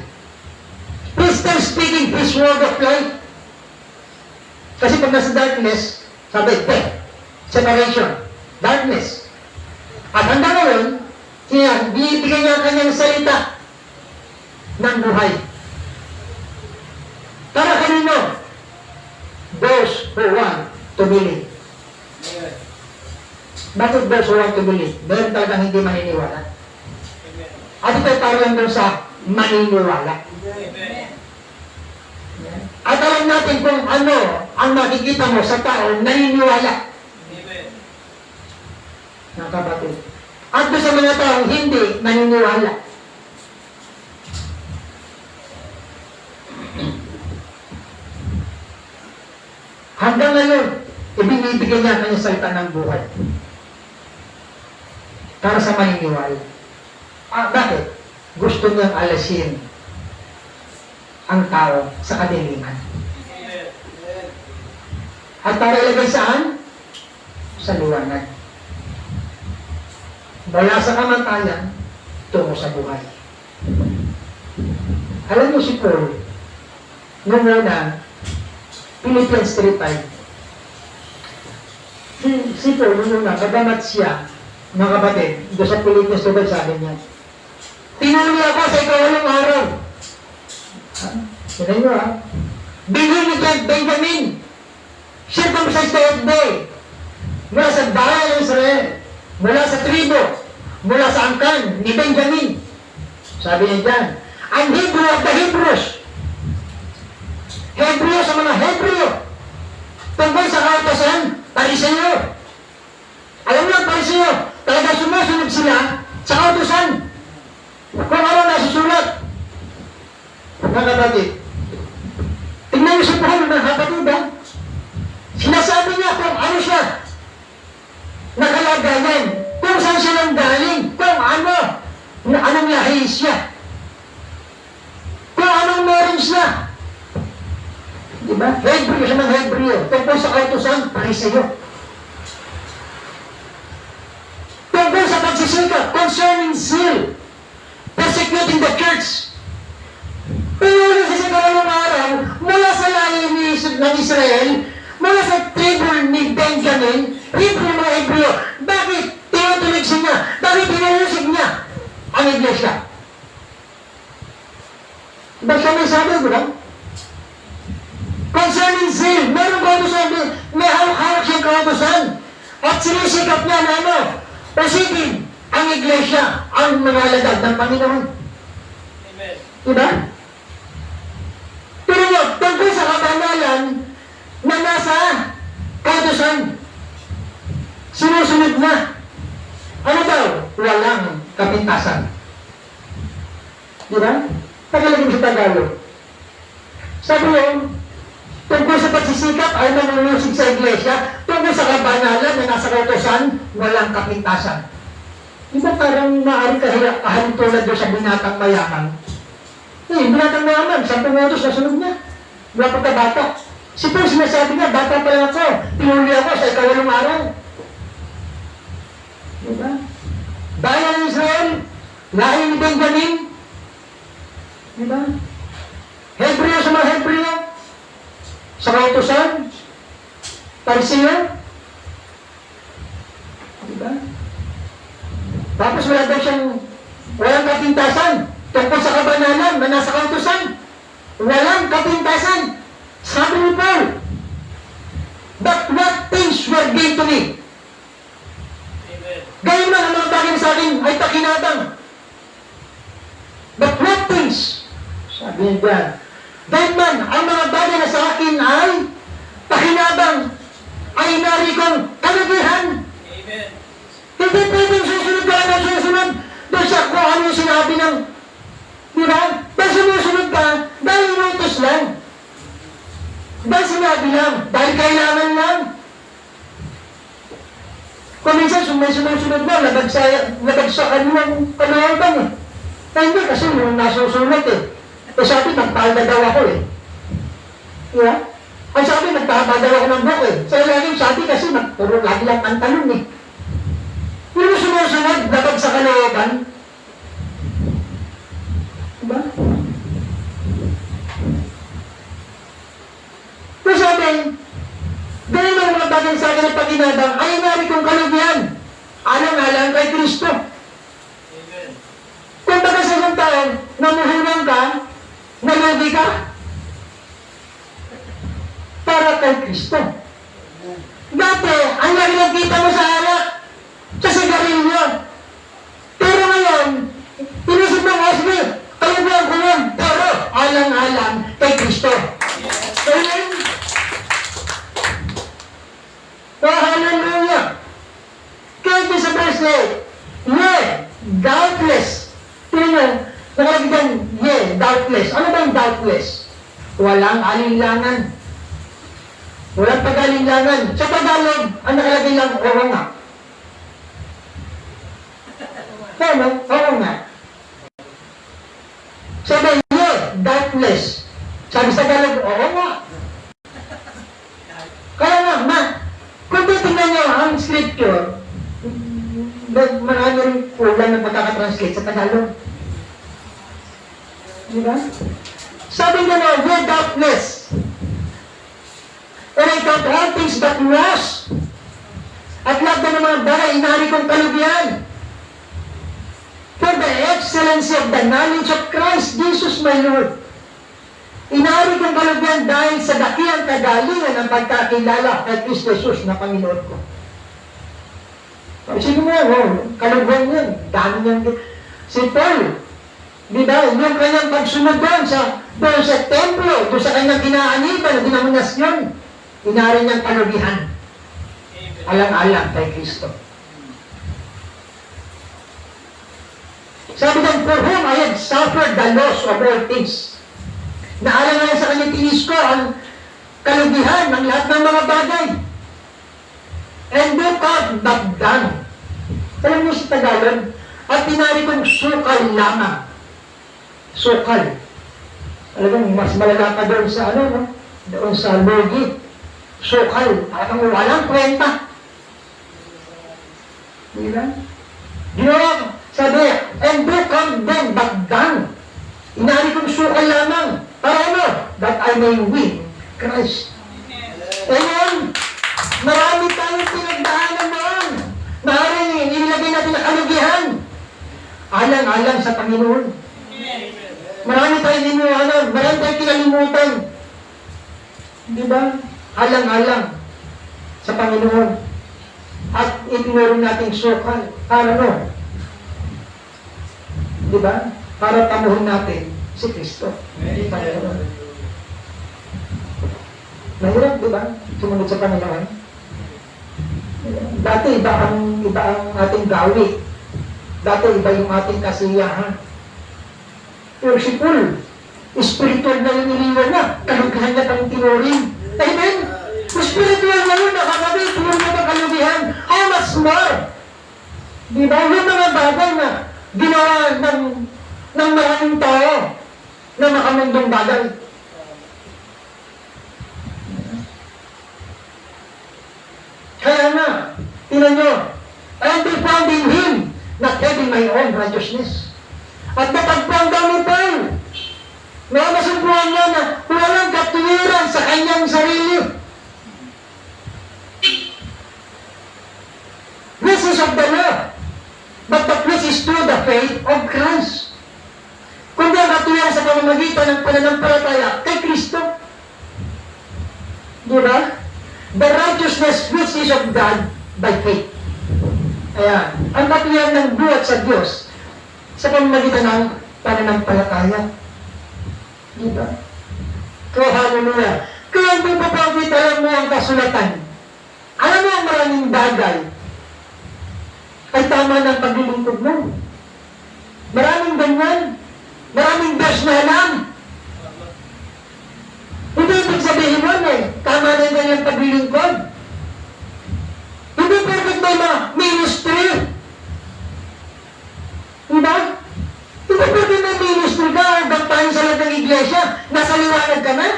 He is still speaking His word of life. Kasi pag nasa darkness, sabi, death, separation, darkness. At hanggang ngayon, binibigay niya ang kanyang salita ng buhay. Para kanino? Those who want to believe. Amen. Bakit those who want to believe? Meron talagang hindi maniniwala. Amen. At ito para lang doon sa maniniwala. Amen. At alam natin kung ano ang makikita mo sa tao naniniwala. Amen. Mga kapatid. At doon sa mga taong hindi naniniwala. Hanggang ngayon, ibinibigay niya ang kanyang salita ng buhay. Para sa maniniwala. Bakit? Gusto niyang alasin ang tao sa kadiliman. Amen. At para ilagay saan? Sa liwanag. Mula sa kamatayan, tungo sa buhay. Alam mo si Paul, nung una, Philippians 3:5. Si Paul, nung una, kagamat siya, mga kapatid, doon sa Philippians 3:5 sabi niya, tinuli ako sa ikawalong araw. Sinayin nyo Bilhin ni Benjamin, circumcised the 8th day, mula sa bahay ng Israel, mula sa tribo, mula sa angkan ni Benjamin. Sabi niya dyan, ang Hebrew of the Hebrews, Hebrew sa mga Hebrew, Tungkol sa kautosan, Pariseo. Alam mo ang Pariseo, talaga sumusunod sila sa kautosan. Kung ano nasusulat. Mga kapatid, tingnan niyo si Paul ng kapatid ba? Sinasabi niya kung ano siya nakalagayan, kung saan siya nanggaling, kung anong lahi siya, kung anong meron siya. Diba? Hebreo siya ng Hebreo. Tungkol sa kautusan, Pariseo. Tungkol sa pagsisikap, concerning zeal, persecuting the church. Pero sa kawalang araw, mula sa lahi ng Israel, mula sa tribu ni Benjamin, Hebreo mga Hebreo, bakit tinutulig niya? Bakit tinulusig niya ang iglesia? Ba't siya may sabi, diba? Concerning zeal, meron kautusan, may hawak-hawak siyang kautusan. At sinisikap niya na pasigin ang iglesia, ang mga alagad ng Panginoon. Amen. Diba? Pero yun, tungkol sa kabanalan na nasa kautusan, sinusunod na. Ano daw? Walang kapintasan. Diba? Tagalagin sa Tagalog. Sabi yun, tungkol sa pagsisikap ay nanunusig sa iglesia, tungkol sa kabanalan na nasa kautusan, walang kapintasan. Di ba parang maaari kahintulad doon sa binatang mayaman? Binatang mayaman, 10 utos na sunod niya. Wala pagkabata. Si Paul sinasabi niya, bata pa lang ako, pinuli ako sa ikawalong araw. Di ba? Bayan ng Israel, lahi ni Benjamin. Di ba? Hebreo sa mga Hebreo, sa kautusan, Pariseo. Diba? Tapos wala daw siyang walang kapintasan tungkol sa kabanalan na nasa kautusan. Walang kapintasan. Sabi ni Paul, but what things were gained to me? Amen. Gayun lang ang mga bagay sa akin ay pakinabang. But what things? Sabi niya, dahil man, ang mga bagay na sa akin ay pakinabang, ay nari kong kalugihan. Amen. Hindi pwedeng susunod ka lang ang susunod doon sa kung ano yung sinabi ng, di ba? Dahil sumusunod ka, dahil inutos lang. Dahil sinabi lang, dahil kailangan lang. Kung minsan may sumusunod na, labag sa kanilang panahon eh. Hindi kasi yung nasusunod eh. Eh sabi, nagpalda daw ako eh. Yeah? Ay sabi, nagpahaba daw ako ng buhok eh. Sa laging sabi kasi, puro lagi lang pantalon eh. Pero sumusunod, dapat sa kalooban. Diba? Pero sabi, dahil ang mga bagay sa akin ng paginabang, ay nari kong kalugihan. Alang-alang kay Kristo. Amen. Kung baga sa isang taon, namuhunang ka, nalugi ka, para kay Kristo. Dati, ang lagi nagkita mo sa harap, sa sigarilyo. Pero ngayon, inisip ng Osby, kalugihan ko yun, pero alang-alang kay Kristo. Amen? Oh, hallelujah! Kahit sa verse 8, doubtless. Tingnan, nakalagay dyan, doubtless. Ano ba yung doubtless? Walang alinlangan. Walang pag-alinlangan. Sa Tagalog, ang nakalagay lang, oo nga. Tama, oo nga. Sabi, doubtless. Sabi sa Tagalog, oo nga. Kaya nga, kung titignan nyo ang scripture, marami rin kulang na pagkakatranslate sa Tagalog. Diba? Sabi nga na, doubtless. And I count all things but loss. At lahat na ng mga bagay, inari kong kalugihan. For the excellency of the knowledge of Christ Jesus my Lord. Inari kong kalugihan dahil sa dakilang kagalingan ng pagkakilala kay Kristo Jesus na Panginoon ko. Sino mo yan? Kalugihan yan. Dami niyang... Si Paul, di ba? Yung kanyang pagsunod doon sa templo, doon sa kanyang ginaaniban, dinamunasyon. inari niyang kalubihan, Amen. alang-alang kay Kristo. Sabi ng, for whom I had suffered the loss of all things. Naalang-alang sa kanya tinis ko ang kalubihan ng lahat ng mga bagay. And do count not done. Alam mo sa Tagalog, at tinari kong sukal lamang. Sukal. Talagang mas malala pa doon sa ano, no? Doon sa logi. Sukal. Parang walang kwenta. Di ba? Ginawa, sabi, and do count them but done. Inari kong sukal lamang. Para ano? That I may win Christ. Amen. Marami tayong pinagdaanan noon. Maaaring inilagay natin ang kalugihan. Alang-alang sa Panginoon. Marami tayong iniwanan. Marami tayong kinalimutan. Di ba? Alang-alang sa Panginoon. At itinuro natin sukal. Para ano? Di ba? Para tamuhin natin si Kristo. Panginoon. Mahirap, di ba? Sumunod sa Panginoon. Dati iba ang ating gawi. Dati iba yung ating kasiyahan. Pero si Paul, spiritual na yung iniwan na. Kalugihan niya pang tinurin. Amen? Spiritual na yun, nakakabay, tinurin niya pang kalugihan. How much more? Di ba? Yung mga bagay na ginawa ng maraming tao na makamundong bagay. Kaya nga, tingnan nyo, and be found in Him, not having my own righteousness. At natagpuan daw ni Paul, na masumpuan niya na walang katuwiran sa kanyang sarili. This is of the law, but the which is through the faith of Christ. Kundi ang katuwiran sa pamamagitan ng pananampalataya kay Kristo. Diba? The righteousness which is of God by faith. Ayan. Ang katuwiran ng buhat sa Diyos sa pamamagitan ng pananampalataya. Diba? Kaya hallelujah. Kaya hindi pa pagkita mo ang kasulatan. Alam mo ang maraming bagay ay tama ng paglilingkod mo. Maraming ganyan. Maraming verse na alam. Hindi ibig sabihin mo tama na yung kanyang paglilingkod. Hindi perfect may mga ministry. Diba? Hindi perfect may ministry ka o baptahin sa lahat ng iglesia. Nasa liwanag ka na.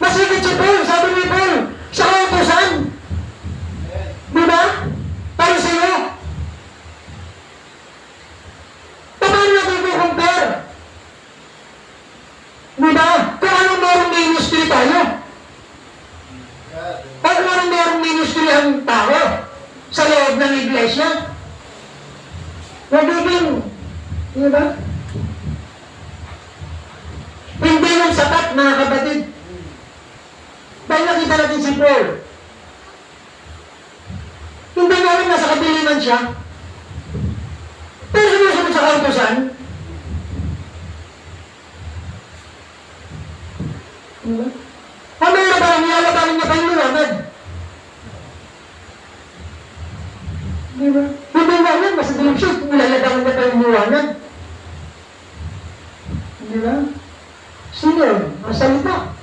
Masigit si Paul, sabi ni Paul, sa kautusan. Diba? Para sa'yo. Paano natin i-compare? Diba? Kung anong merong ministry tayo. O kung anong merong ministry ang tao sa loob ng iglesia. Nagiging, diba? Hindi yung sapat, mga kapatid. Dahil nakita natin si Paul. Hindi nga rin nasa kabiliman siya. Pero sumusunod sa kautusan. Diba? Ano yung nabalang nilalabanan niya pa yung liwanag? Diba? Hindi nga rin, mas dilim siya, nilalabanan niya pa yung liwanag. Diba? Sino? Ang salita.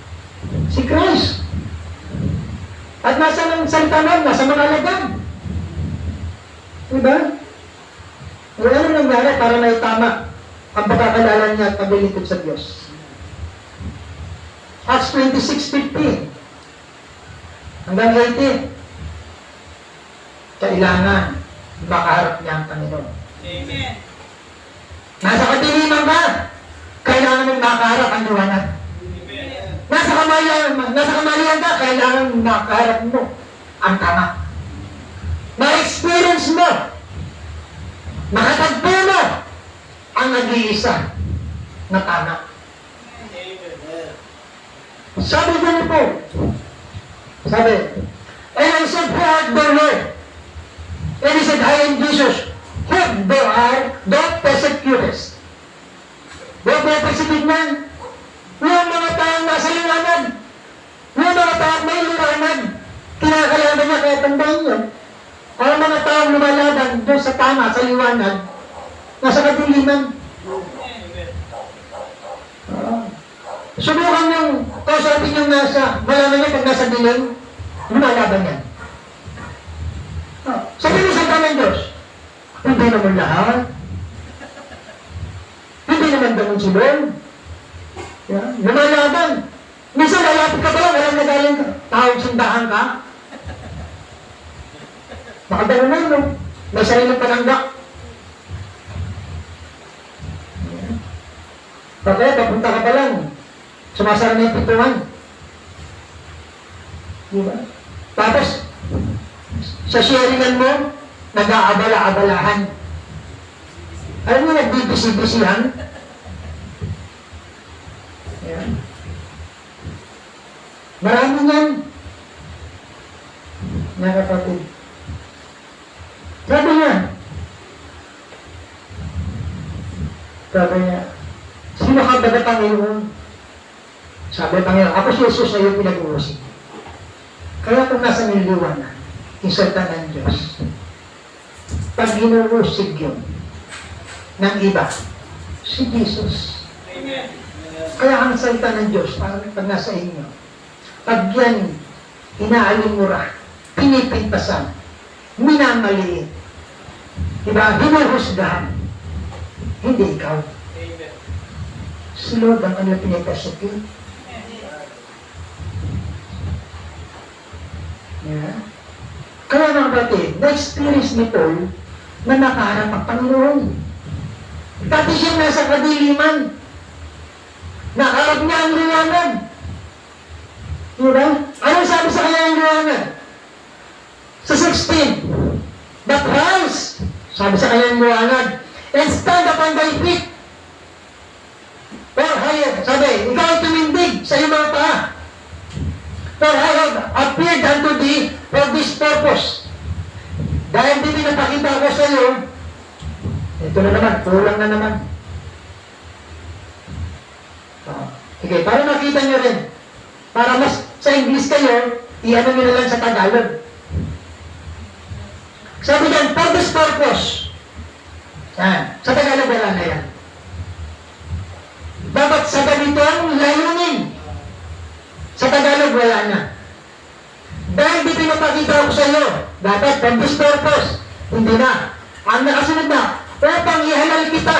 Si Christ. At nasa ng salita nun, nasa mga lagam. Diba? Wala nang nangyari para naitama ang pagkakalala niya at pagbilingkod sa Diyos. Acts 26:50 hanggang 80. Kailangan makaharap niya ang Panginoon. Amen. Nasa kadiliman ka, kailangan mong makaharap ang liwanag. Amen. Nasa kamalian ka, kailangan makaharap mo ang tama. Ma-experience mo, makatagpo mo ang nag-iisa na tama. Amen. Sabi ko po, sabi, and I said, who art thou, Lord? And he said, I am Jesus, whom thou persecutest. Huwag mo persecute man. Yung mga taong nasa liwanag, may liwanag. Kinakalaban niya, kaya tandaan niyo. Ang mga taong lumalaban doon sa tama, sa liwanag, nasa kadiliman. Amen. Subukan yung kausapin yung nasa, malaman niya pag nasa dilim, lumalaban yan. Sabi mo sa ng Diyos, hindi naman lahat. Hindi naman ganun si Lord. Lumalaban. Minsan lalapit ka pa lang, walang nagaling ka. Tawag sindahan ka. Makagano na yun, may sariling panangga. Kaya papunta ka pa lang, sumasara na yung pintuan. Diba? Tapos, sa sharingan mo, nag-aabala-abalahan. Alam mo, nagbibisi-bisihan? Yan. Marami yan. Mga kapatid. Sabi niya, sino ka ba na Panginoon? Sabi ng Panginoon, ako si Jesus na iyong pinag-uusig. Kaya kung nasa niliwanag, insertan ng Diyos, pag inuusig yun ng iba, si Jesus. Amen. Kaya ang salita ng Diyos, pag nasa inyo, pag yan, inaalimura, pinipintasan, minamaliit, diba, hinuhusgahan, hindi ikaw. Amen. Si Lord ang kanilang pinipasakit. Yeah. Kaya mga batid, na-experience ni Paul na nakaharap ang Panginoon. Dati siya nasa kadiliman. Nakaharap niya ang liwanag. Diba? Ano sabi sa kanya ang liwanag? Sa 16, but rise, sabi sa kanya ang liwanag, and stand upon thy feet. Or higher, sabi, ikaw ay tumindig sa iyong mga paa. For I have appeared unto thee for this purpose. Dahil di pinapakita ko sa iyo, ito na naman, kulang na naman. Okay, para makita nyo rin, para mas sa English kayo, i-ano nyo na lang sa Tagalog. Sabi yan, for this purpose. Yan, sa Tagalog wala na yan. Dapat sa ganitong layunin. Sa Tagalog, wala na. Dahil di pinapakita ko sa iyo, dapat from this purpose, hindi na. Ang nakasunod na, upang ihalal kita.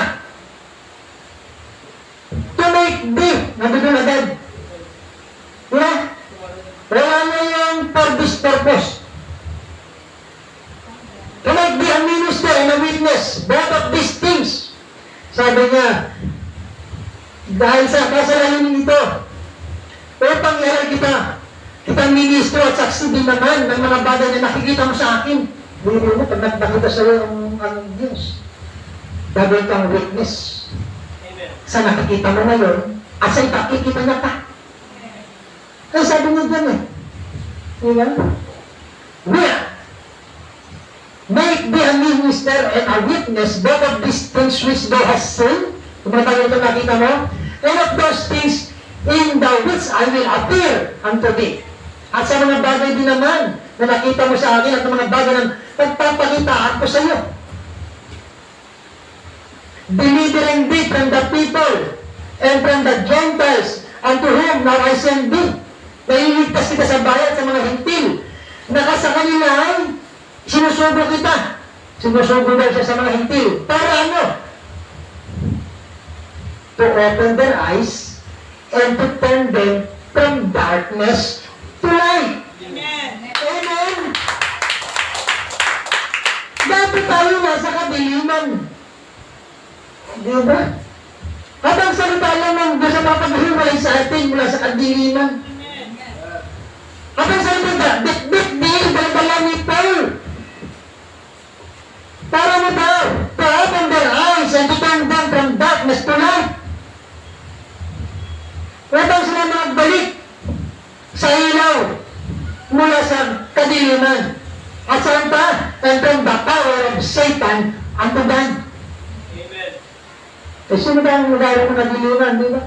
To make thee, nandun agad. Diba? Wala na yung for this purpose. To make thee a minister and a witness, both of these things. Sabi niya, dahil sa kasalanan ito, upang ihalal kitang ministro at saksi din naman ng mga bagay na nakikita mo sa akin. Biro mo, pag nakita sa iyo ang Diyos, gagawin kang witness. Amen. Sa nakikita mo ngayon, at sa ipakikita niya pa. Kaya sabi niya dyan diba? Where? Make thee a minister and a witness both of these things which thou hast seen. Kung mga tayo ito nakita mo, and of those things in the which I will appear unto thee. At sa mga bagay din naman na nakita mo sa akin at mga bagay na pagpapakitaan ko sa iyo. Delivering thee from the people and from the Gentiles unto whom now I send thee. Nailigtas kita sa bayan sa mga hintil. Na sa kanila ay sinusugo kita. Sinusugo daw siya sa mga hintil. Para ano? To open their eyes and to turn them from darkness to light. Amen. Amen! Dati tayo nasa kadiliman. Di ba? Habang salita lang ng Diyos ang mapaghiwalay sa atin mula sa kadiliman. Amen. Habang salita ka, bit-bit din, dala ni Paul. Para mo daw, to open their eyes and to turn them from darkness to light. Upang sila magbalik sa ilaw mula sa kadiliman. At saan pa? And from the power of Satan unto God. Amen. Eh, sino ba ang magagawa ng kadiliman, di ba?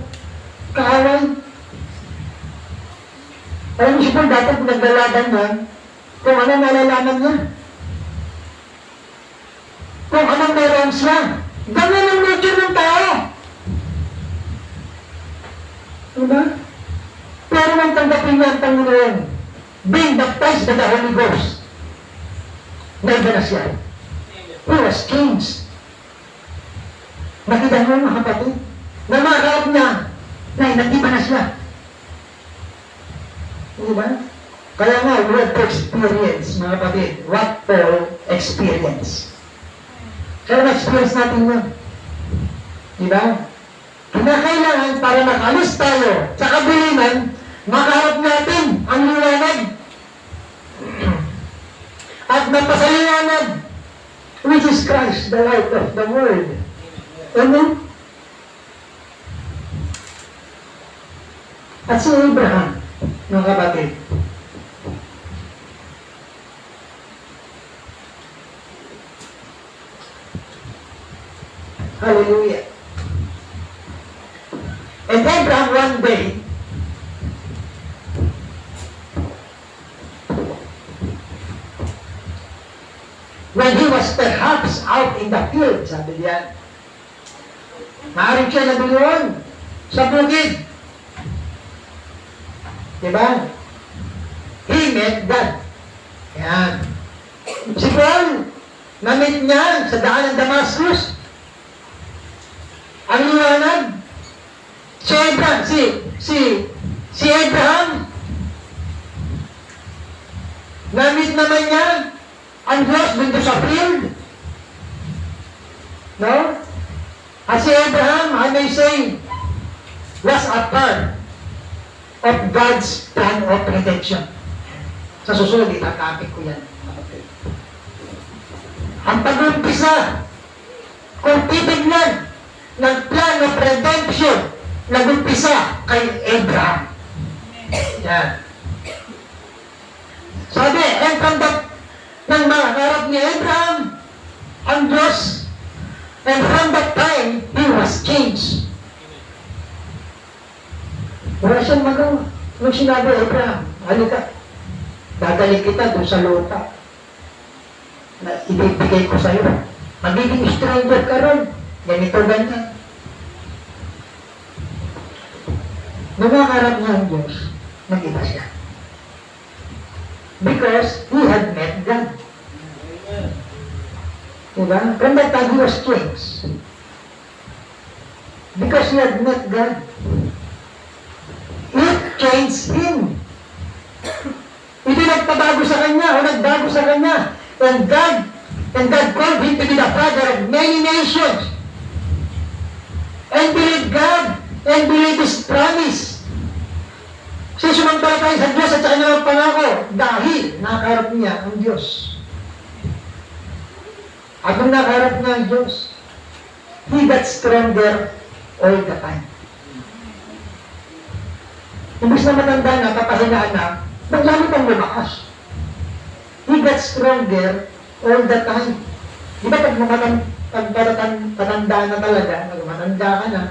Kaaway. Alam mo si Paul, dati naglalaban niya, kung ano nalalaman niya. Kung anong meron siya. Ganyan ang nature ng tao. Diba? Pero nang tanggapin niya ang Panginoon, being baptized by the Holy Ghost, naiba na siya. He was changed. Nakita mo mga kapatid, na maharap niya, na nag-iba na siya. Diba? Kaya nga, we have to experience, mga kapatid, what Paul experience. Kaya na-experience natin yun. Diba? Kinakailangan para makalis tayo sa kabiliman, makaharap natin ang liwanag. At mapasaliwanag, which is Christ, the light of the world. Amen? At si Abraham, mga kapatid, hallelujah. And Abraham one day, when he was perhaps out in the field, sabi diyan, maaaring siya nabiyon sa bukid. Diba? He met God. Yan. Si Paul, na-meet niya sa daan ng Damascus. Ang liwanag, si Abraham, si Abraham, na-meet naman niya ang Diyos dito sa field. No? At si Abraham, I may say, was a part of God's plan of redemption. Sa susunod, itatapik ko yan. Ang pag-umpisa, kung titignan ng plan of redemption, nag-umpisa kay Abraham. Yan. Sabi, and from the ng mga harap ni Abraham, ang Diyos, and from that time, he was changed. Wala siyang magawa. Nung sinabi, Abraham, halika, dadali kita doon sa lupa na ibibigay ko sa iyo. Magiging stranger ka ron. Ganito, ganyan. Nung nakaharap niya ang Diyos, nag-iba siya. Because he had met God. Diba? From that time, he was changed. Because he had met God. It changed him. Hindi nagpabago sa kanya o nagbago sa kanya. And God called him to be the father of many nations. And believe God and believe His promise. Siya sumampalataya sa Diyos at sa kanyang pangako dahil nakaharap niya ang Diyos. At nung nakaharap niya ang Diyos, he got stronger all the time. Imbis na matanda na, papahinaan na, naglalo pang lumakas. He got stronger all the time. Di ba pag patanda na talaga, matanda ka na,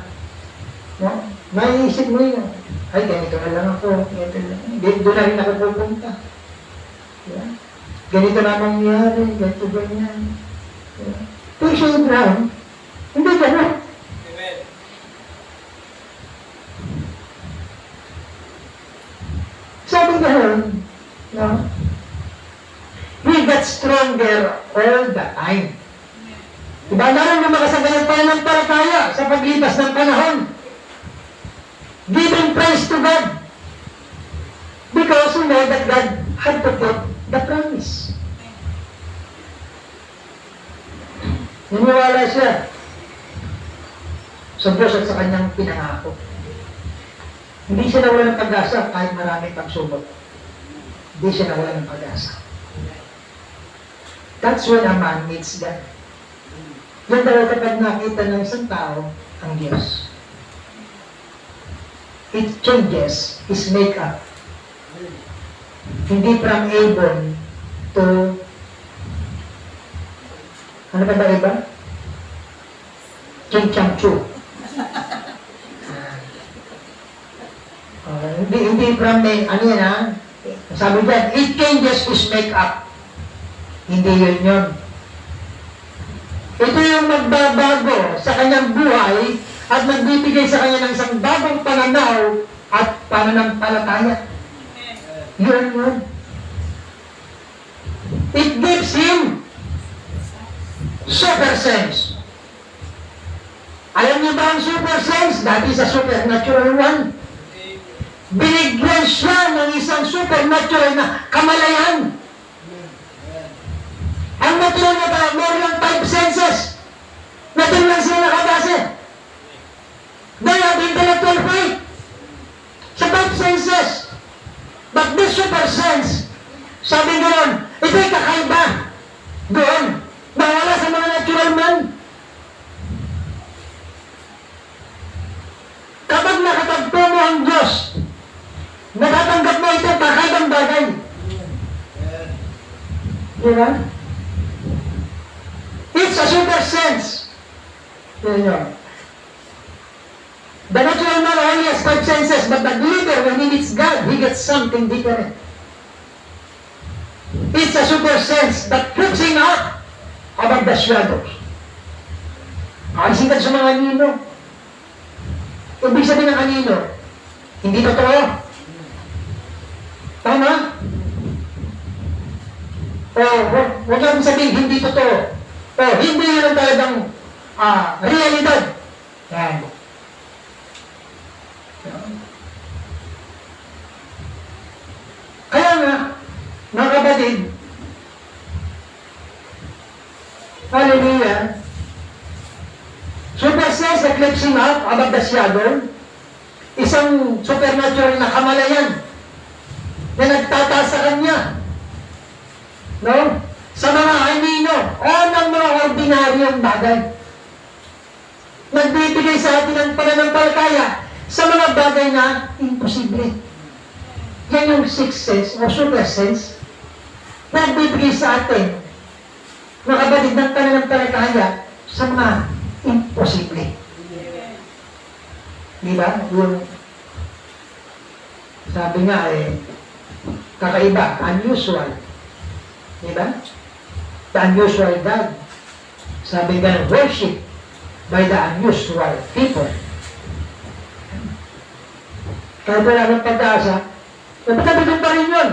no? Maiisip mo yun, ay, ganito na lang ako, ganito na lang. Doon na rin ako pupunta. Yeah. Ganito na mangyari, ganito ganyan. Yeah. Pero si Abraham, hindi gano'n. Amen. Sabi gano'n, no? He got stronger all the time. Diba, naroon lumakas ang ganang pananampalataya sa paglipas ng panahon. Giving praise to God. Because we know that God had to keep the promise. Niniwala siya sa Diyos at sa kanyang pinangako. Hindi siya nawala ng pag-asa kahit maraming pagsubok. Hindi siya nawala ng pag-asa. That's when a man meets God. Yan daw kapag nakita ng isang tao ang Diyos. It changes his makeup. Hindi from Abon to ano pa ba iba? Ching Chang Chu. Hindi from ano yan ha? Sabi dyan, it changes his make-up. Hindi yun yun. Ito yung magbabago sa kanyang buhay at nagbibigay sa kanya ng isang bagong pananaw at pananampalataya. Yun yun. It gives him super sense. Alam niyo ba ang super sense? That is a supernatural one. Binigyan siya ng isang supernatural na kamalayan. Ang natural na ba, more than 5 senses. Natural lang sila nakabase. They have intellectual faith sa 5 senses. But this super sense, sabi doon, ito'y kakaiba doon. Nawala sa mga natural man. Kapag nakatagpo mo ang Diyos, natatanggap mo ito kakaibang bagay. Di ba? It's a super sense. Yun yun. The natural man only has 5 senses, but the believer, when he meets God, he gets something different. It's a super sense that puts him up above the shadows. Alisin ka sa mga anino. Ibig sabihin ng anino, hindi totoo. Tama? Huwag lang sabihin, hindi totoo. Hindi yun ang talagang realidad. Yan. Kaya nga, mga kapatid, hallelujah, super sense that lifts him up above the shadow, isang supernatural na kamalayan na nagtataas sa kanya. No? Sa mga anino o ng mga ordinaryong bagay. Nagbibigay sa atin ng pananampalataya sa mga bagay na imposible. Yan yung sixth sense o super sense na nagbibigay sa atin mga kapatid ng pananampalataya sa mga imposible. Di ba? Yung sabi nga kakaiba, unusual. Di ba? The unusual God. Sabi nga, worship by the unusual people. Kaya wala ng pag-asa, napatabigan pa rin yun.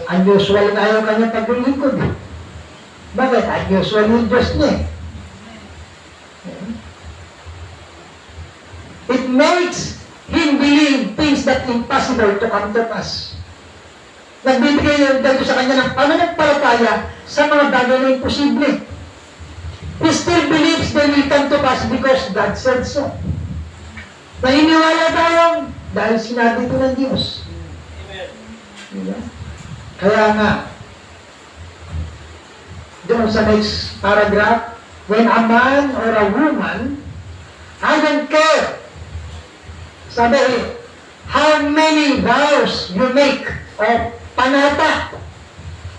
Unusual na ayaw kanyang paglilingkod. Bakit? Unusual yung Diyos niya. It makes him believe things that impossible to come to pass. Nagbibigay yung dito sa kanya ng pananampalataya sa mga bagay na imposible. He still believes they will come to pass because God said so. Naniniwala tayo dahil sinabi ito ng Diyos. Amen. Diba? Kaya nga, doon sa next paragraph, when a man or a woman, I don't care. Sabi, how many vows you make or panata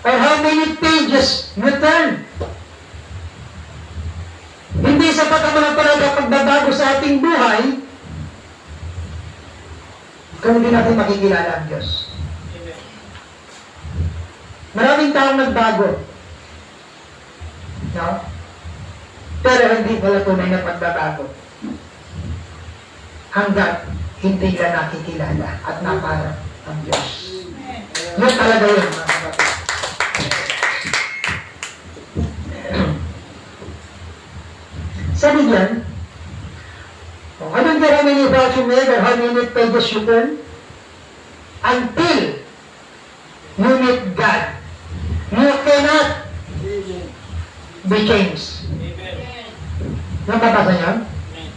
or how many pages you turn. Hindi sapat ang mga panata pagbabago sa ating buhay kung hindi natin makikilala ang Diyos. Amen. Maraming taong nagbago. No? Pero hindi wala tunay na pagbabago. Hanggat hindi ka nakikilala at naparang ang Diyos. Yun talaga yun, mga kapatid. Sabi diyan, I don't care how many vows you make or how many pages you turn, until you meet God, you cannot be changed. Amen. Napapasa niyo? Amen.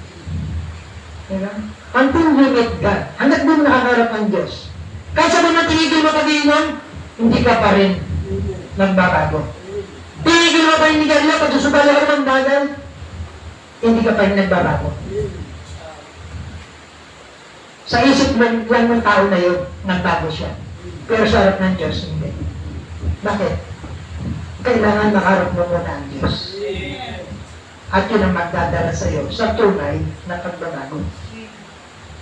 Diba? Until you meet God, hanggat din nakakarap ang Diyos. Kahit sabi mo tinigil mo pag-iinom, hindi ka pa rin nagbabago. Tinigil mo pa rin nigalya, pagsusubala ka ng bagay, hindi ka pa rin nagbabago. Sa isip lang ng tao na yun, nagbago siya. Pero sa harap ng Diyos, hindi. Bakit? Kailangan makarap mo muna ang Diyos. Amen. At yun ang magdadala sa iyo sa tunay na pagbabago.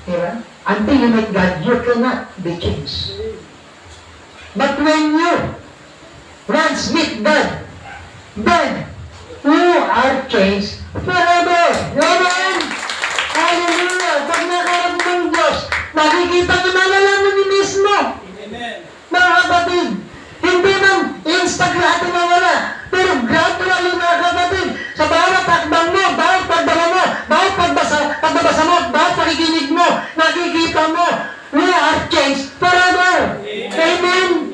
Diba? Until you meet God, you cannot be changed. But when you once meet God, then you are changed forever. Amen! Hallelujah! Pag nakarap ng Diyos, nakikita mo, nalalaman niyo mismo. Amen. Mga kapatid, hindi man instant lahat mawala, pero gradually mga kapatid, sa bawat takbang mo, bawat pagdala mo, bawat pagbabasa mo, bawat pakikinig mo, nakikita mo, we are changed forever. Amen.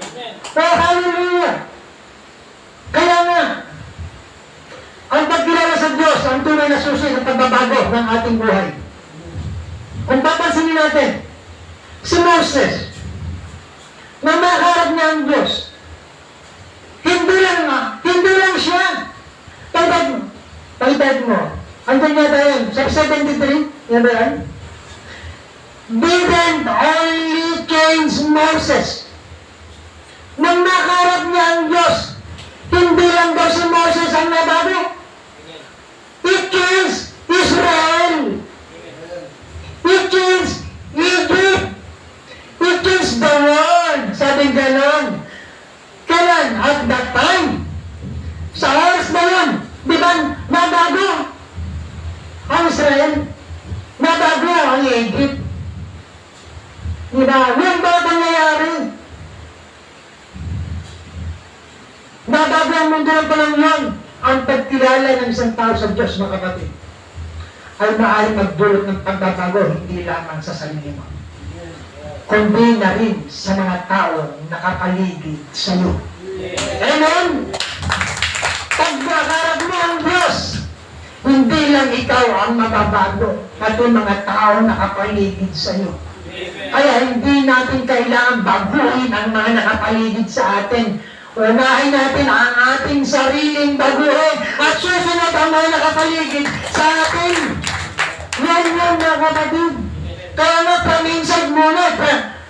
Oh, hallelujah. Kaya nga, ang pagkilala sa Diyos, ang tunay na susi ng pagbabago ng ating buhay. Kung papansinin natin, si Moses, na makaharap niya ang Diyos, hindi lang siya. Pagtag mo. Andun nga tayo, sa 73, yan ba yan? Didn't only change Moses. Nang makaharap niya ang Diyos, hindi lang daw si Moses ang nabago. It changed Israel. It changed Egypt. It changed the world. Sabi ganon. Kailan? At that time. Sa oras na yun, di ba nabago ang Israel? Nabago ang Egypt. Di ba? Yung ba nangyayari? Nabago ang mundo ng panahon yun. Ang pagkilala ng isang tao sa Diyos, mga kapatid, ay maaaring magdulot ng pagbabago, hindi lamang sa sarili mo, kundi na rin sa mga tao nakapaligid sa iyo. Amen? Pagbaharap mo ang Diyos, hindi lang ikaw ang mababago, pati mga tao nakapaligid sa iyo. Kaya hindi natin kailangan baguhin ang mga nakapaligid sa atin. Unahin natin ang ating sariling baguhin at susunod ang mga nakapaligid sa atin. Yan yung mga kapatid. Kaya nga from-inside muna,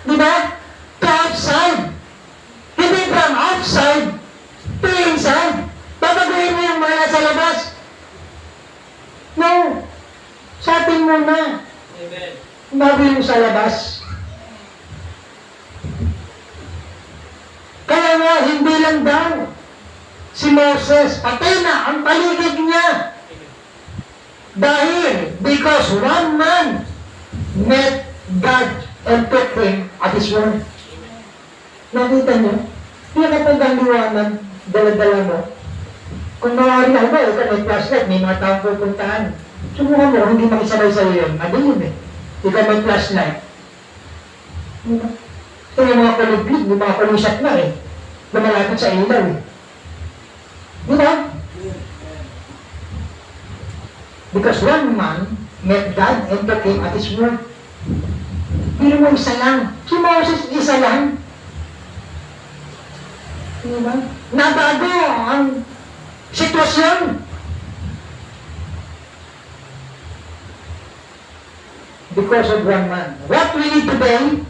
di ba? To outside. Hindi from outside to inside. Babaguhin mo yung mga nasa labas. No. Sa atin muna. Amen. Bago yung sa labas. Kaya nga, hindi lang daw si Moses, patay na ang paligid niya. Dahil, because one man met God and took him at his word. Nakita niyo? Hindi kapag ang liwanag, dala-dala mo. Kung maaari na, ikaw may flashlight, may mga taong pupuntahan. Subukan mo, hindi makisabay sa iyo yun. Madilim eh. Ikaw may flashlight. Diba? Ito yung mga kuliglig, yung mga kulisat na eh. Lumalapit sa ilaw eh. Diba? Because one man met God and took him at his word. Pero mo isa lang. Si Moses isa lang. Diba? Nabago ang sitwasyon. Because of one man. What we need today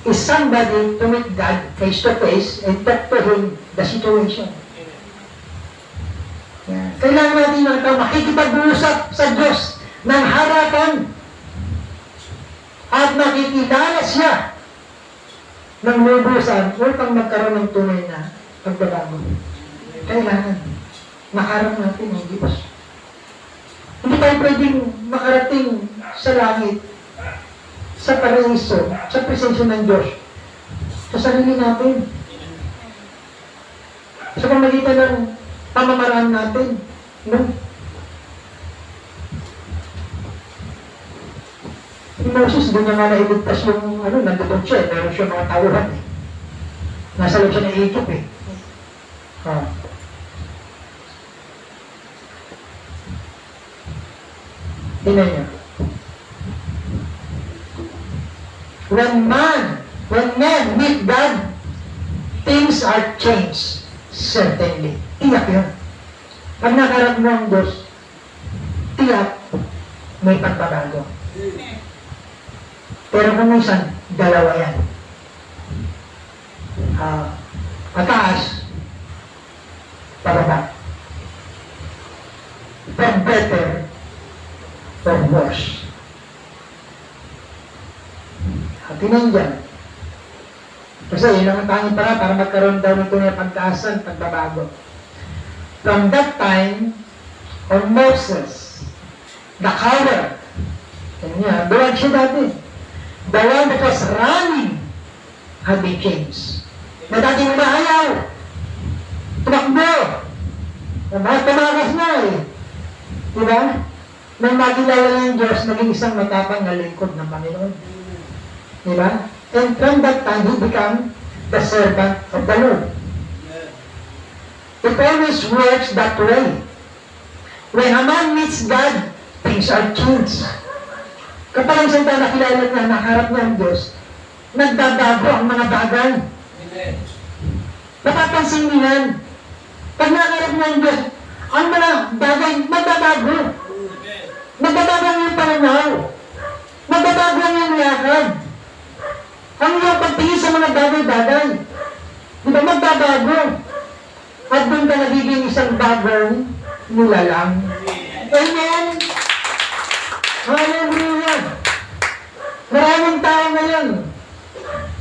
is somebody to meet God face to face and talk to Him the situation. Yeah. Kailangan natin ng tao makikipag-uusap sa Diyos ng harapan at makikilala siya ng lubusan upang magkaroon ng tunay na pagbabago. Kailangan maharap natin ang Diyos. Hindi tayo pwedeng makarating sa langit, sa paraiso, sa presensya ng Diyos, sa sarili natin. Sa pamagitan ng pamamaraan natin. No? Si Moses, doon niya nga nailigtas yung, nandun siya, meron siya mga tauhan eh. Nasa loob siya ng Egypt eh. Tingnan niya. When men meet God, things are changed. Certainly. Tiyak yun. Pag nakarap mo ang Diyos, tiyak may pagbabago. Pero kung minsan, dalawa yan. Mataas, pababa. For better, for worse. At tinan dyan, Kasi yun ang tanging para magkaroon daw ng tunay na pagkaasan, pagbabago. From that time, on Moses, the coward, kanya, buwag siya dati. The one that was running had been changed. Na dating umahayaw, tumakbo, tumakas na eh. Diba? Nang makilala ng Diyos, naging isang matapang na lingkod ng Panginoon. Diba? And from that time, he became the servant of the Lord. It always works that way. When a man meets God, things are changed. Kapag ang salita nakilala niya, naharap niya ang Diyos, nagbabago ang mga bagay. Napapansin niyo yan. Pag nakaharap niya ang Diyos, ang mga bagay, magbabago. Magbabago ang iyong pananaw. Magbabago ang iyong lakad. Ang iyong pagtingin sa mga bagay-bagay. Di ba magbabago? At doon ka nagiging isang bagong nilalang. Amen! Hallelujah! Maraming tao ngayon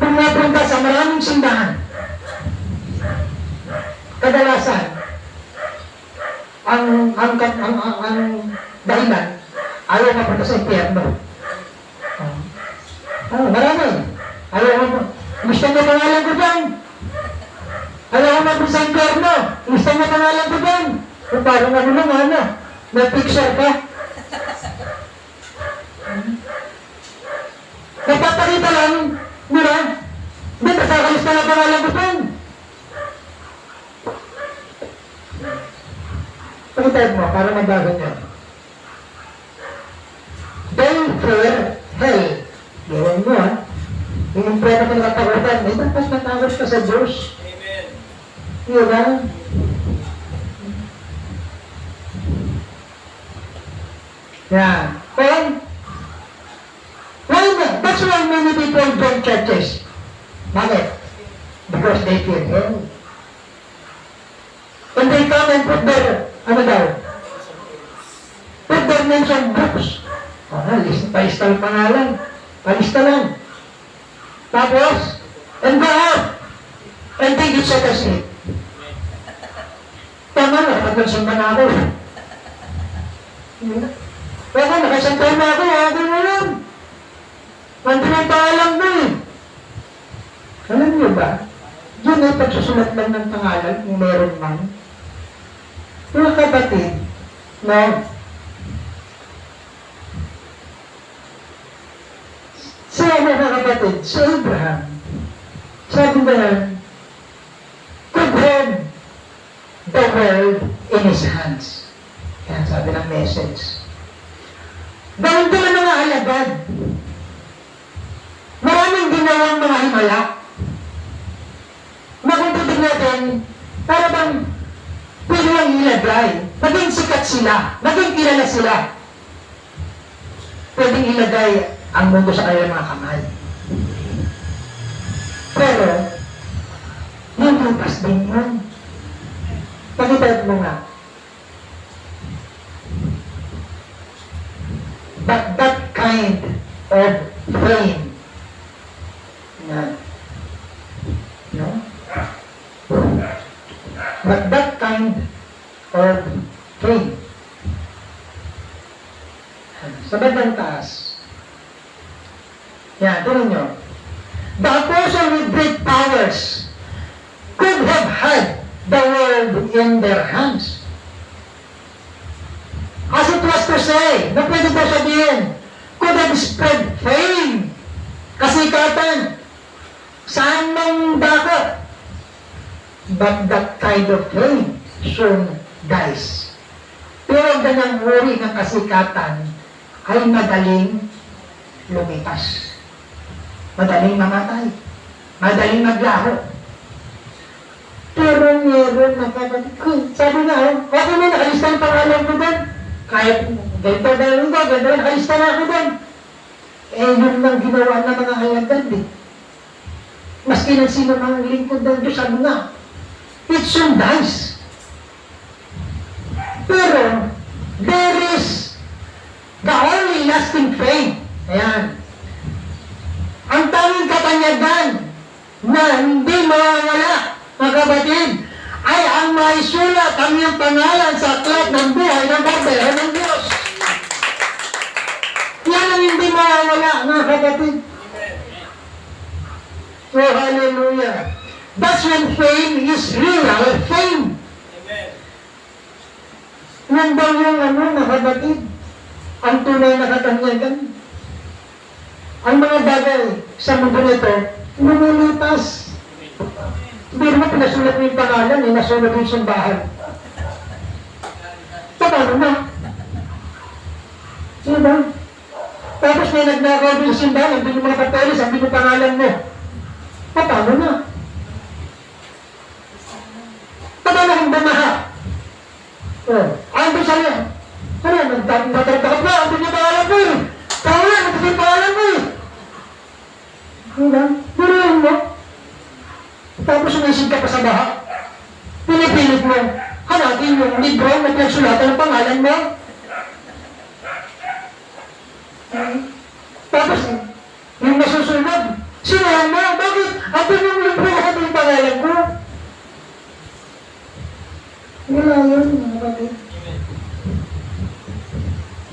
pumapunta sa maraming simbahan. Kadalasan, ang dahilan, ayaw mapunta sa impyerno. Marami. Ayaw mo. Gusto mo pangalan ko dyan. Ayaw mo mapunta sa impyerno. Gusto mo pangalan ko dyan. Kung parang ano lang, may picture ka. Nagpapakita lang, mira, hindi, nasakalista na pangalan ko dyan. Pakitay mo, para mabago niya. They fear hell. Gawin mo, yung prena ka nakatakutan, may tapos natakot ka sa Diyos. Amen. Diba? Yan. And, that's why many people join churches. Bakit? Because they fear hell. And they come and put their, put their names on books. Palista ang pangalan. Palista lang. Tapos, and go out. And think it's set asleep. Tama na, nagkansamba na ako. Tama, nakasantay na ako. Ako na lang. Nandun ang pangalan mo eh. Alam niyo ba? Yun ay pagsusulat lang ng pangalan kung meron man. Mga kapatid, no? Sa mga kapatid, si Abraham, sabi ba yan, could hold the world in his hands. Yan, sabi ng message. Dahil ko ng mga alagad, maraming ginawang mga himala. Makututin natin, para bang pwede lang ilagay, maging sikat sila, maging kilala sila. Pwedeng ilagay ang mundo sa kanilang mga kamay. Pero, yung lupas din yun. Pagkitad mo nga. But that kind of fame, no? But that kind of fame, sa bandang taas, yan, tuloy nyo. The apostle with great powers could have had the world in their hands. As it was to say, na pwede ba sabihin, could have spread fame, kasikatan, saan mang bakit. But that kind of fame soon dies. Pero ang ganyang uri ng kasikatan ay madaling lumipas. Madaling mamatay. Madaling maglaho. Pero meron nakapatid. Sabi nga, okay na, nakalista ang pangalan ko doon. Kahit ganda, nakalista na ako doon. Eh, yun lang ginawa ng mga alagad eh. Maski ng sino mga lingkod ng Diyos, sabi nga, it soon dies. Pero, there is the only lasting fame. Ayan. Ang tanging katanyagan na hindi mawawala, mga kapatid, ay ang maisulat ang iyong pangalan sa aklat ng buhay ng Barbero ng Diyos. Yan ang hindi mawawala, mga kapatid. So, hallelujah. That's when fame is real fame. Amen. Yan daw yung mga kapatid, ang tunay na katanyagan. Ang mga bagay sa mundo nito, lumilipas. Hindi naman pinasulat mo yung pangalan, nasulat mo yung simbahan. Paano na? Diba? Tapos may nagnakaw doon sa simbahan, hindi yung mga papeles, sabi mo pangalan mo. Paano na? Paano kung bumaha? Ando sa'yo. Ano, nagtatakot na, ando niya pangalan mo eh. Tao na, ando yung pangalan mo eh. Diba? Buruan mo. Tapos umisig ka pa sa baha. Pinipilit mo. Hanapin yung libro na pinagsulatan ng pangalan mo. Tapos, yung nasusunod, sinahan mo, bakit? Ando yung libro na yung pangalan ko. Wala yun, mga kapatid.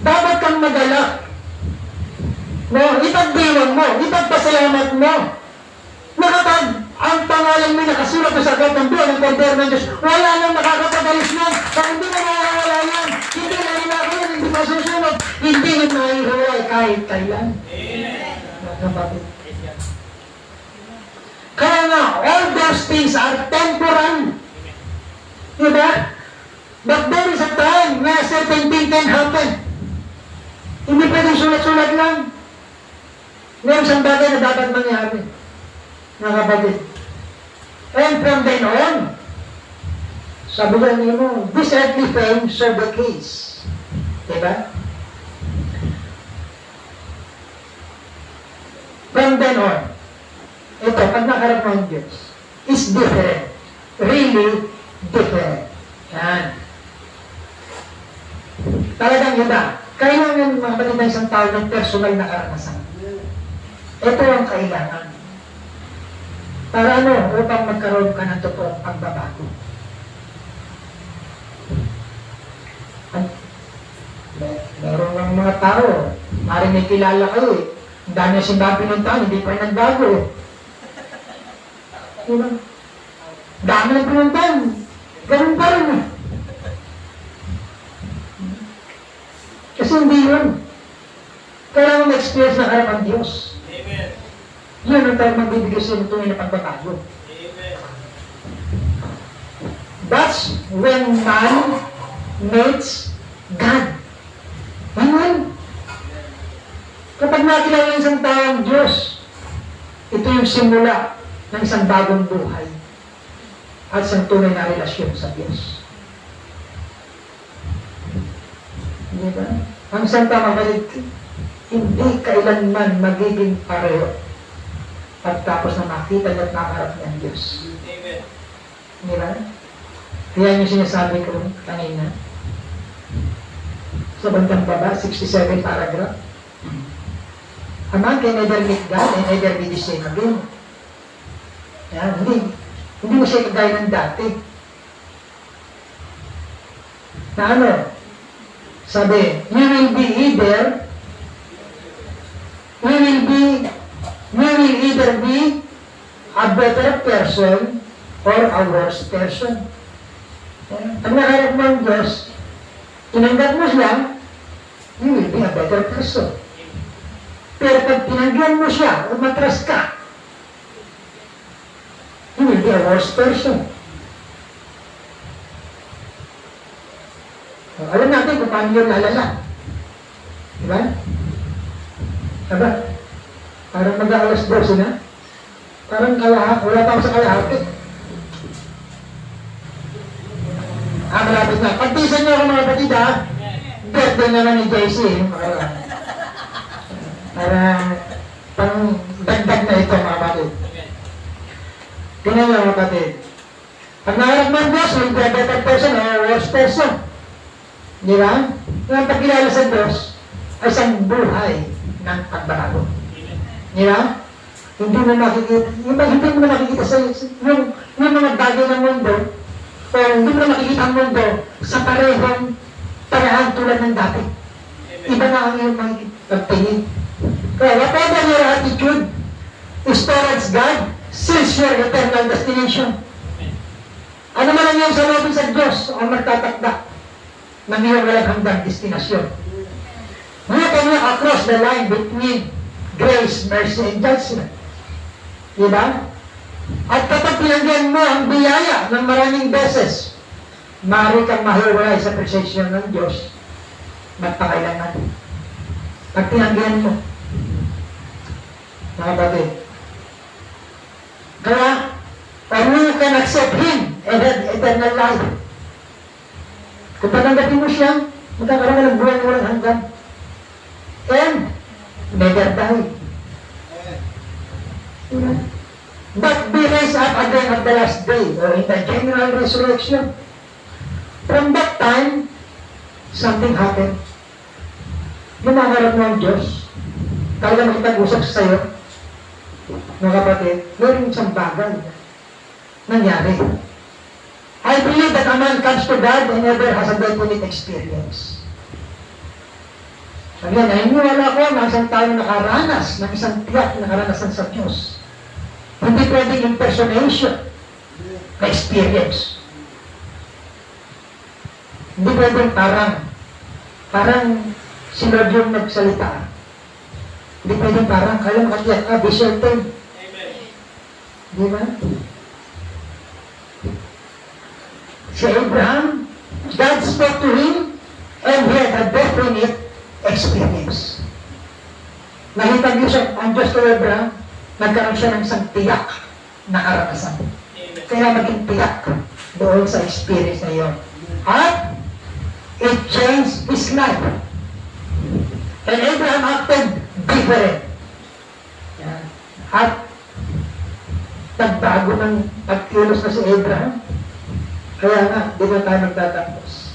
Dapat kang madala. No, itagdiwan mo, itagpasalamat mo. Nakatag, ang pangalan mo nakasulat sa aklat ng buhay ng Barbero ng Diyos. Wala nang makakapagalis nun. Kung hindi na mawawala yan, hindi na hinako yan, hindi masusunod, hindi na maihuway kahit kailan. Mga kapatid. Kaya nga, all those things are temporal. Diba? But there is a time na certain thing can happen. Hindi pwedeng sulat-sulat lang. May isang bagay na dapat mangyari. Mga kapatid. And from then on, sabi lang niyo mo, this earthly fame serve the case. Diba? From then on, ito, pag nakarap ng Diyos, is different. Really different. Yan. Talagang iba. Kailangan mga kapatid na isang tao ng personal na karanasan. Ito ang kailangan. Para ano? Upang magkaroon ka ng totoong pagbabago. Meron ng mga tao, maring may kilala kayo eh. Ang dami na simbahan pinuntahan, hindi pa rin nagbago eh. Diba? Dami na pinuntahan. Ganun pa rin eh. Kasi hindi yun. Kailangan ma-experience na harap ang Diyos. Amen. Yun ang tayo magbibigay sa ito na pagbabago. Amen. That's when man meets God. Amen. Kapag nakilala ng isang tao ang Diyos, ito yung simula ng isang bagong buhay at isang tunay na relasyon sa Diyos. Diba? Ang Santa Mabalik, hindi kailanman magiging pareho pagtapos na makita niya at nakaharap niya ang Diyos. Amen. Diba? Kaya yung sinasabi ko kanina, sa bandang baba, 67 paragraph, a man can neither meet God and neither be the same again. Yan, hindi mo siya kagaya ng dati. Na ano? Sabi, you will either be a better person or a worse person. Pag nakarap mo ang Diyos, tinanggap mo siya, you will be a better person. Pero pag tinanggihan mo siya, umatras ka, you will be a worse person. Alam natin kung paano yun lalala. Diba? Diba? Parang mag-aalas 12 na. Parang kalahati. Wala pa ako sa kalahati. Malapit na. Pagtisan niyo ako mga kapatid ha. Birthday naman ni JC. Parang pang dagdag na ito mga kapatid. Tingnan niyo mga kapatid. Pag naharap mo ang Diyos, will be a better person or a worse person. Di ba? Yung pagkilala sa Diyos ay isang buhay ng pagbabago. Di ba? Hindi mo makikita, hindi mo makikita yung mga bagay ng mundo, o hindi mo makikita ang mundo sa parehong paraan tulad ng dati. Iba na ang iyong pagtingin. Kaya whatever your attitude is towards God, seals your eternal destination. Ano man ang iyong salubin sa Diyos ang magtatakda ng iyong walang hanggang destinasyon. You cannot across the line between grace, mercy, and judgment. Diba? At kapag pinagyan mo ang biyaya ng maraming beses, maaari kang mahiwalay sa presensya ng Diyos magpakailangan. Pag pinagyan mo, mga kapatid. Kaya, or you can accept Him and have eternal life. Kung patanggapin mo siya, magkakaroon ka ng buhay na walang hanggan. And, never die. But be raised up again at the last day, or in the general resurrection. From that time, something happened. Yung makaharap mo ang Diyos, talaga makipag-usap sa sa'yo, mga kapatid, meron isang bagay nangyari. I believe that a man comes to God and never has a definite experience. Sabi nga, naniniwala ko na isang tao nakaranas ng isang tiyak na karanasan sa Diyos. Hindi pwedeng impersonation na experience. Hindi pwedeng parang si Lord yung nagsalita. Hindi pwedeng parang kayo makatiyak ka, be certain. Amen. Di ba? Si Abraham, God spoke to him and he had a definite experience. Nakita niyo siya, ang Diyos to Abraham, nagkaroon siya ng isang tiyak na karanasan. Kaya maging tiyak doon sa experience na yun. At it changed his life. And Abraham acted different. Yan. At nagbago ng pagkilos na si Abraham. Kaya nga, di ba tayo magtatapos?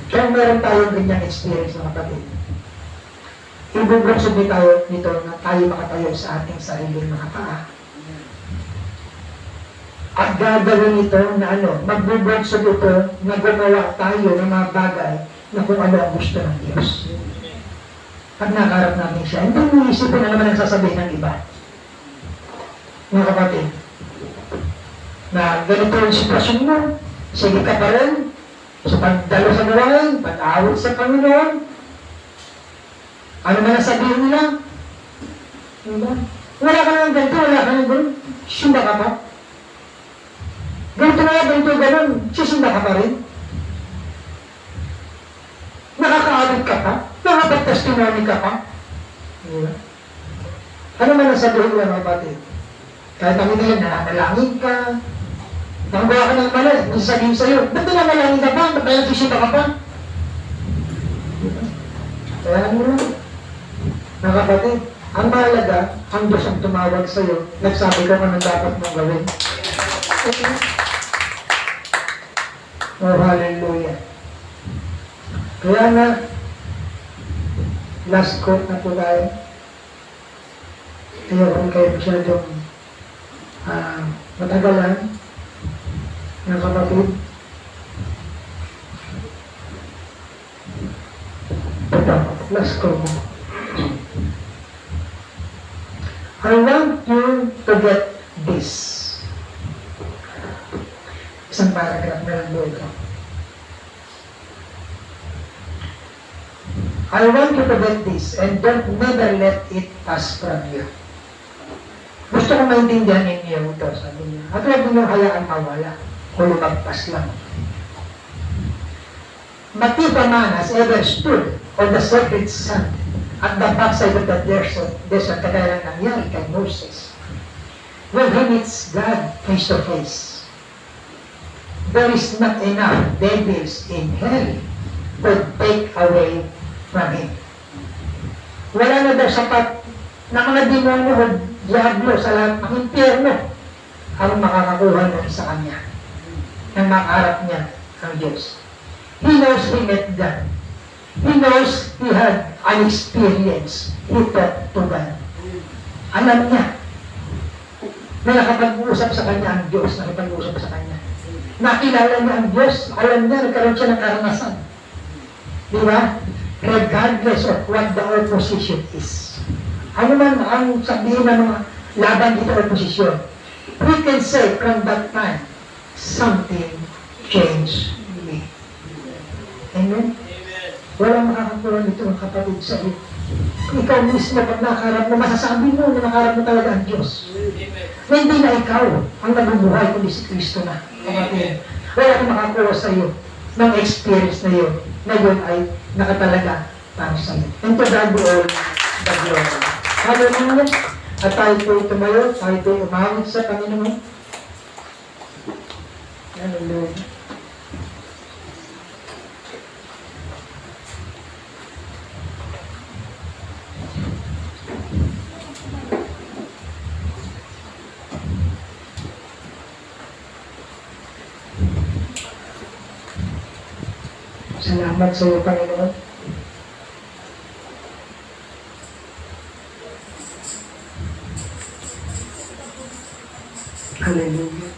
Kaya meron tayong ganyang experience mga kapatid. Ibubuksod din tayo nito na tayo makatayo sa ating sariling mga paa. At gagawin ito na magbubuksod ito na gumawa tayo ng mga bagay na kung ano ang gusto ng Diyos. Pag nakaharap namin siya, hindi mo isipin na naman ang sasabihin ng iba. Mga kapatid, na ganito yung sitwasyon mo, sige ka pa rin, sa pagdalo sa gawain, pag-awit sa Panginoon, ano man ang sabihin nila? Diba? Wala ka naman ganito, wala ka naman ganun, sunda ka pa. Ganito na ganito, ganun, susunda ka pa rin. Nakakaawit ka pa, nakapag-testimony ka pa. Diba? Ano man ang sabihin nila mga kapatid? Kahit ang hindi nananalangin ka, nagawa ka ng mali, masasabihin sa'yo, ba't nananalangin ka pa? Ba't nagsusita ka pa? Kaya ano lang, mga kapatid, ang mahalaga, ang Diyos ang tumawag sa'yo, nagsabi ko kung anong dapat mong gawin. Okay. Oh, hallelujah. Kaya nga, last quote na po tayo. Ayoko kayo masyadong matagalan ng kapatid. Ito, last quote mo. I want you to get this. Isang paragraph na lang doon ito. I want you to get this and don't never let it pass from you. Gusto ko maintindihan ninyo ito, sabi niya. At huwag niyo hayaan mawala o lumagpas lang. But if a man has ever stood on the sacred sand at the backside of the desert, kagaya ng nangyari kay Moses, when he meets God face to face, there is not enough devils in hell to take away from him. Wala na daw sapat na mga demonyo o diablo sa lahat ng impyerno ang makakakuha mo sa kanya nang makaharap niya ang Diyos. He knows he met God. He knows he had an experience. He talked to God. Alam niya na nakapag-uusap sa kanya ang Diyos, nakapag-uusap sa kanya. Nakilala niya ang Diyos, alam niya, nagkaroon siya ng karanasan. Di ba? Regardless of what the opposition is. Ano man ang sabihin ng mga laban dito opposition, we can say from that time, something changed me. Amen? Amen. Walang makakatulong nito ng kapatid sa iyo. Ikaw mismo, pag nakaharap mo, masasabi mo na nakaharap mo talaga ang Diyos. Amen. Na hindi na ikaw ang nabubuhay, kundi si Kristo na. Kapatid, wala kang makakuha sa iyo ng experience na yun, na yun ay nakatalaga para sa iyo. And to God be all the glory. Hallelujah. At tayo po tumayo, tayo po umawit sa Panginoon. Hallelujah. Salamat sa iyo, Panginoon. Hallelujah.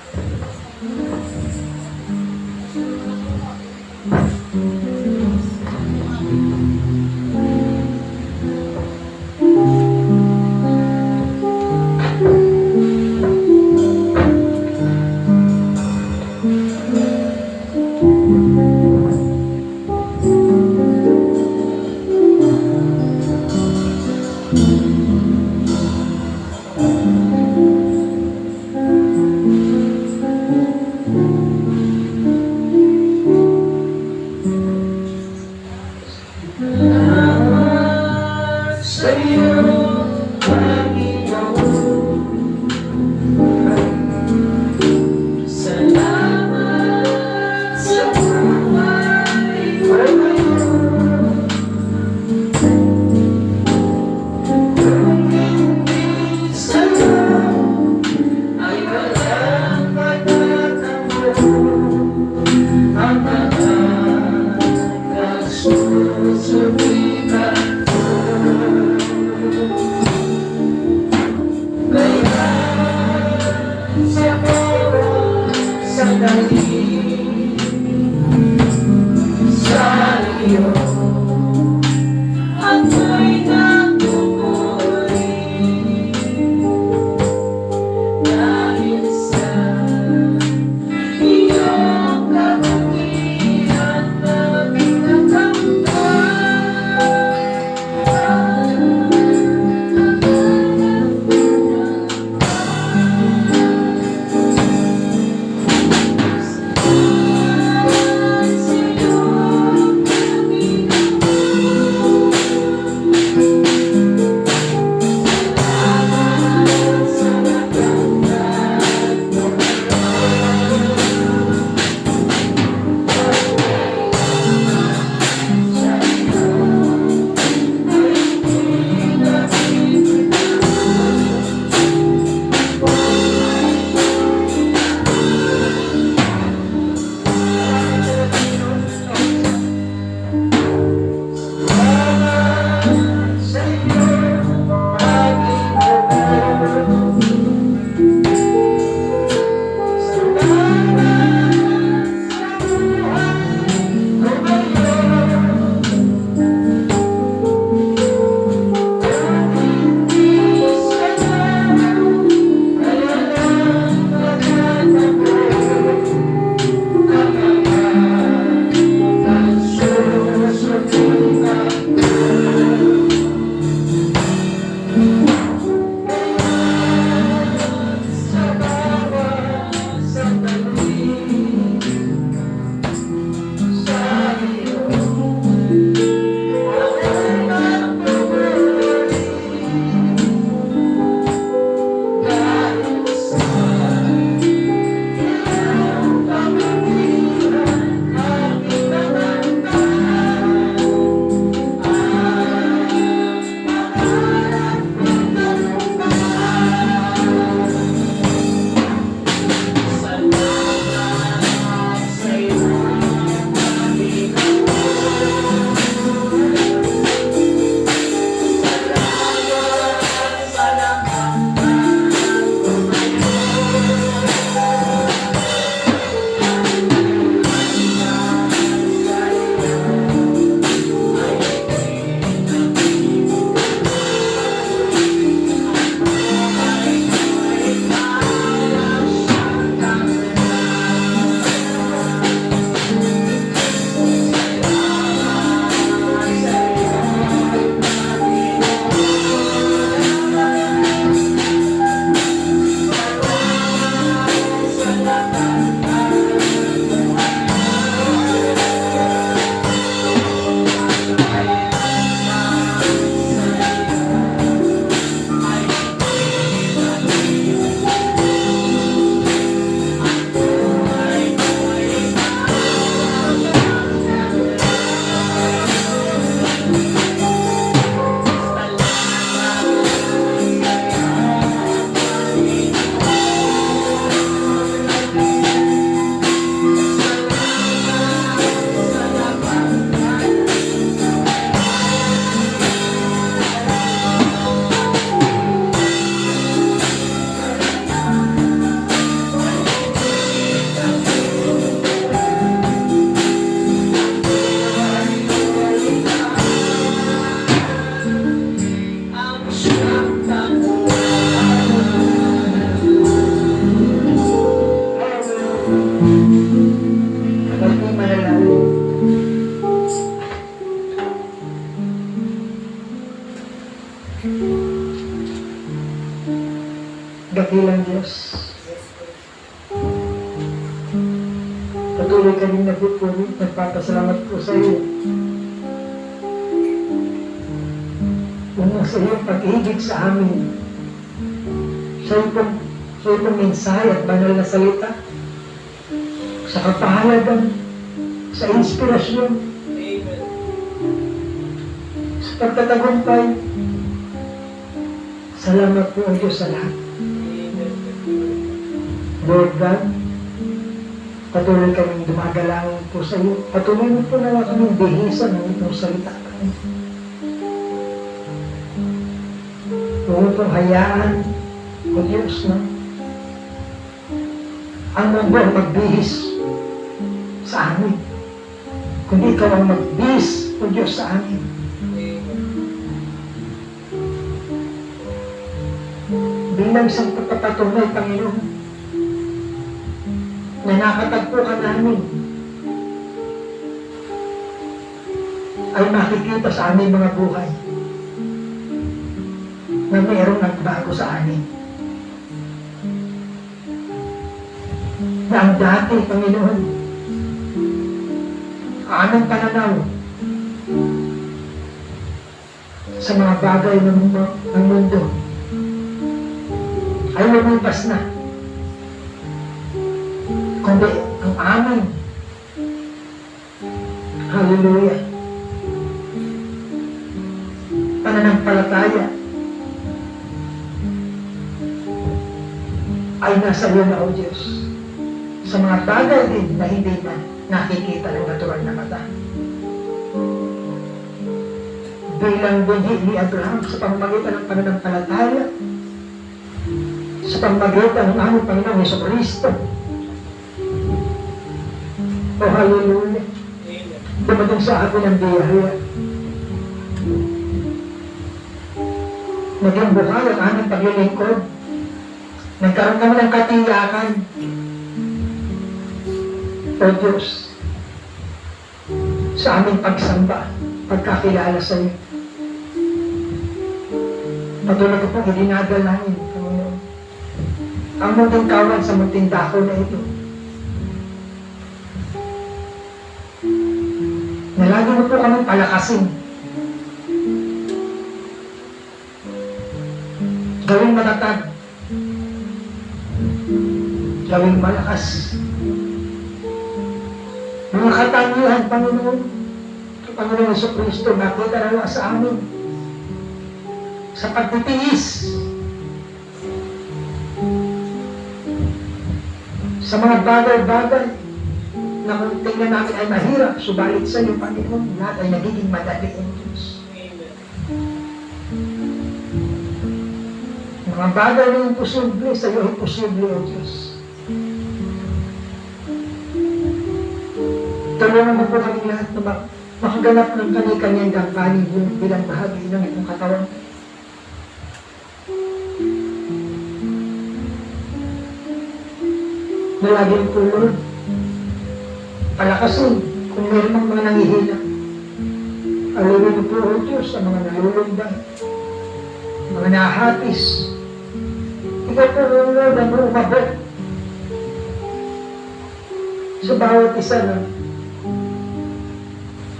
dakilang Diyos. Patuloy kami nagpupuri, nagpapasalamat po sa iyo. Unang sa iyong pag-ibig sa amin. Sa iyong mensahe at banal na salita. Sa kapahalagan, sa inspirasyon, Amen. sa pagtatagumpay. Salamat po ang Diyos sa lahat. Amen. Lord God, patuloy kaming dumagalangin po sa iyo. Patuloy mo po nawa kaming bihisan ng itong salita. Huwag pong hayaan, O Diyos, na ang mundo ang magbihis sa amin. Kundi ikaw ang magbihis, O Diyos, sa amin. Bilang isang pagpapatunay, Panginoon, na nakatagpo ka namin, ay makikita sa aming mga buhay na mayroong nagbago sa amin. Na ang dati, Panginoon, ang aming pananaw sa mga bagay ng mundo ay lumipas na. Kundi ang amin, hallelujah, pananampalataya ay nasa iyo na, O Diyos, sa mga bagay din na hindi na nakikita ng natural na mata. Bilang binhi ni Abraham sa pamamagitan ng pananampalataya, sa pamamagitan ng aming Panginoong Jesucristo. O hallelujah, Amen. dumating sa akin ang biyaya. Naging buhay ang aming paglilingkod. Nagkaroon kami ng katiyakan. O Diyos, sa aming pagsamba, pagkakilala sa iyo. Patuloy ko pong idinadalangin, Panginoon, ang munting kawan sa munting dako na ito. Na lagi mo po kami palakasin. Gawing matatag. Gawing malakas. Mga katangian, Panginoon, Panginoon Jesucristo, nakita na lang sa amin sa pagtitiis sa mga bagay-bagay na kung tingnan namin ay mahirap, subalit sa iyo, Panginoon, lahat ay nagiging madali ang Diyos. Amen. Mga bagay na imposible, sa iyo imposible, O Diyos. Tulungan mo po kami lahat na makaganap ng kani-kanyang gampanin bilang bahagi ng itong katawan. Na laging po, Lord, palakasin kung meron ng mga nangihina. Alawin mo po, O Diyos, sa mga nalulundan, mga nahahatis. Ikaw po, Lord, na mo umabot sa bawat isa na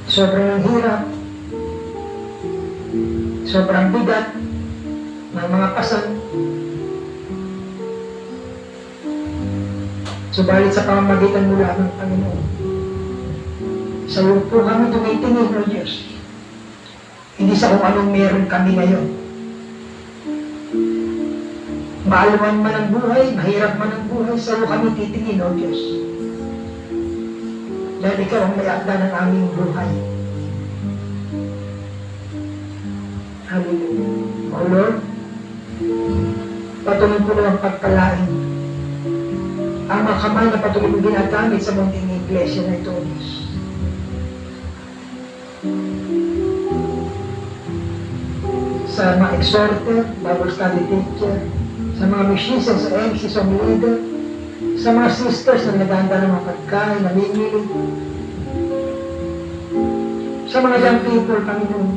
sobrang hirap, sobrang bigat ng mga pasan. Subalit sa pamamagitan mo lamang, Panginoon, sa iyo po kami tumitingin, O Diyos. Hindi sa kung anong meron kami ngayon. Maaluman man ang buhay, mahirap man ang buhay, sa iyo kami titingin, O Diyos. Dahil ikaw ang may akda ng aming buhay. Hallelujah. O Lord, patuloy po lang pagpalain ang mga kamay na patuloy mo ginagamit sa munting iglesia na ito, O Diyos. Sa mga exhorter, Bible study teacher, sa mga musicians, sa MC, sa leader, sa mga sisters na naganda ng mga pagkain, namimili, sa mga young people, Panginoon.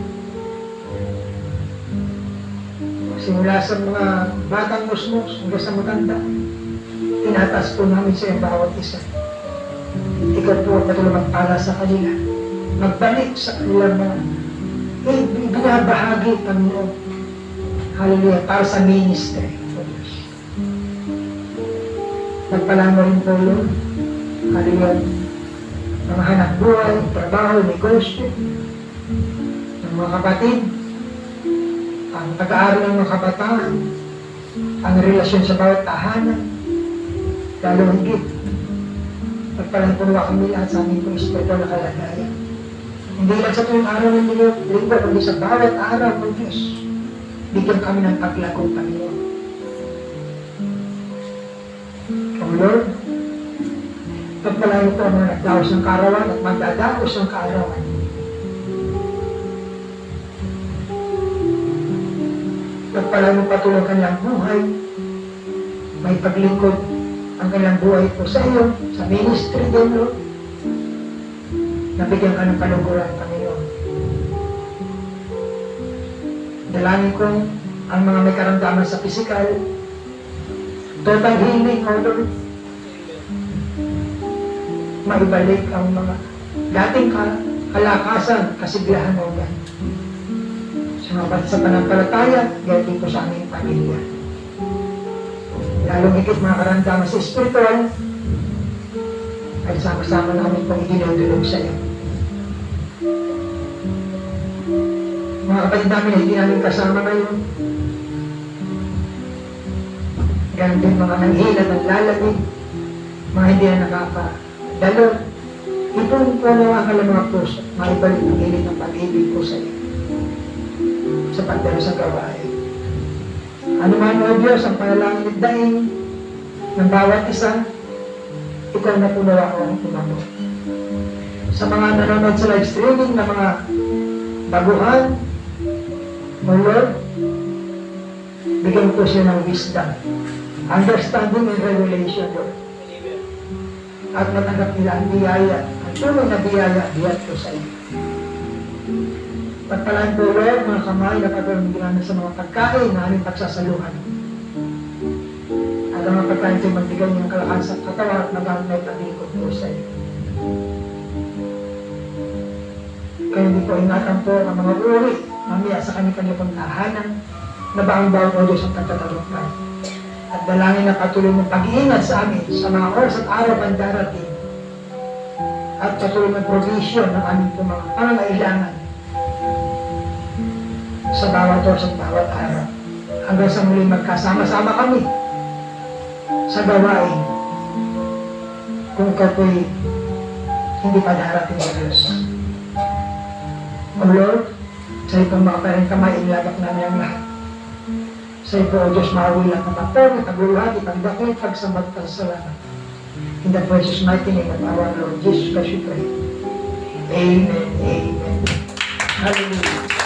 simula sa mga batang musmos hanggang sa matanda, tinataas po namin sa iyong bawat isa. Ikaw po ang patuloy magpala sa kanila, magbalik sa kanilang mga binabahagi, Panginoon. Hallelujah, para sa ministry. Nagpala mo rin po, Lord. Hallelujah. Mga hanap buhay, trabaho, negosyo, ng mga kapatid, ang pag-aaral ng mga kabataan, ang relasyon sa bawat tahanan, lalo higit. Nagpalang punuwa kami lahat sa aming pong espiritual na kalagayan. Hindi lang sa tuwing araw ng linggo, kundi sa bawat araw ng Diyos. Bigyan kami ng paglago, Panginoon. O Lord, pagpalayo po ang mga nagdaos ng kaarawan at magdadaos ng kaarawan. Pagpalayo mo patuloy ang kanilang buhay, may paglingkod ang kanilang buhay po sa iyo, sa ministry din, Lord. Nabigyan ka ng kaluguran, Panginoon. Dalangin ko ang mga may karamdaman sa pisikal, total healing, O Lord. Maibalik ang mga dating kalakasan, kasiglahan mo yan. Sa pananampalataya, galing po sa aming pamilya. Lalong higit mga karamdaman sa spiritual, ay sama-sama namin pong idinudulog sa iyo. Mga kapatid namin na hindi namin kasama ngayon, ganun din mga nanghila, naglalagin, mga hindi na nakakadalo, itong puno ang kanilang mga puso, maibalik ang hilig ng pag-ibig ko sa iyo sa pagdalo sa gawain. Ano man, O Diyos, ang panalangin at daing ng bawat isa, ikaw na punawa ko ang tumamo. Sa mga nanonood sa live streaming na mga baguhan, O Lord, bigyan ko siya ng wisdom, understanding and revelation, Lord. At matanggap nila ang biyaya, ang tulong na biyaya, biyat ko sa iyo. Pagpalaan po, Lord, mga kamay na patuloy namin sa mga pagkain na aming pagsasaluhan. At ang mga pagkain ito magbigay ng kalakasan sa katawan at magamit na ipaglikod po sa iyo. Kaya hindi po ingatan po ang mga uri, mamaya sa kanyang pong tahanan, na baang bawang o Diyos ang pagtatalukay. At dalangin na patuloy mong pag-iingat sa amin sa mga oras at araw ang darating. At patuloy ng provision ng aming po mga pangangailangan sa bawat oras at bawat araw. Hanggang sa muli magkasama-sama kami sa gawain kung ikaw po'y hindi pa darating sa Diyos. O Lord, sa itong mga parang kamay, inilagak namin ang lahat. Sa iyo po, O Diyos, maawilan na pagpapong, pagluluhati, pagdakil, pagsambat, pagsalamat. In the precious mighty name of our Lord Jesus Christ we pray. Amen. Amen. Hallelujah.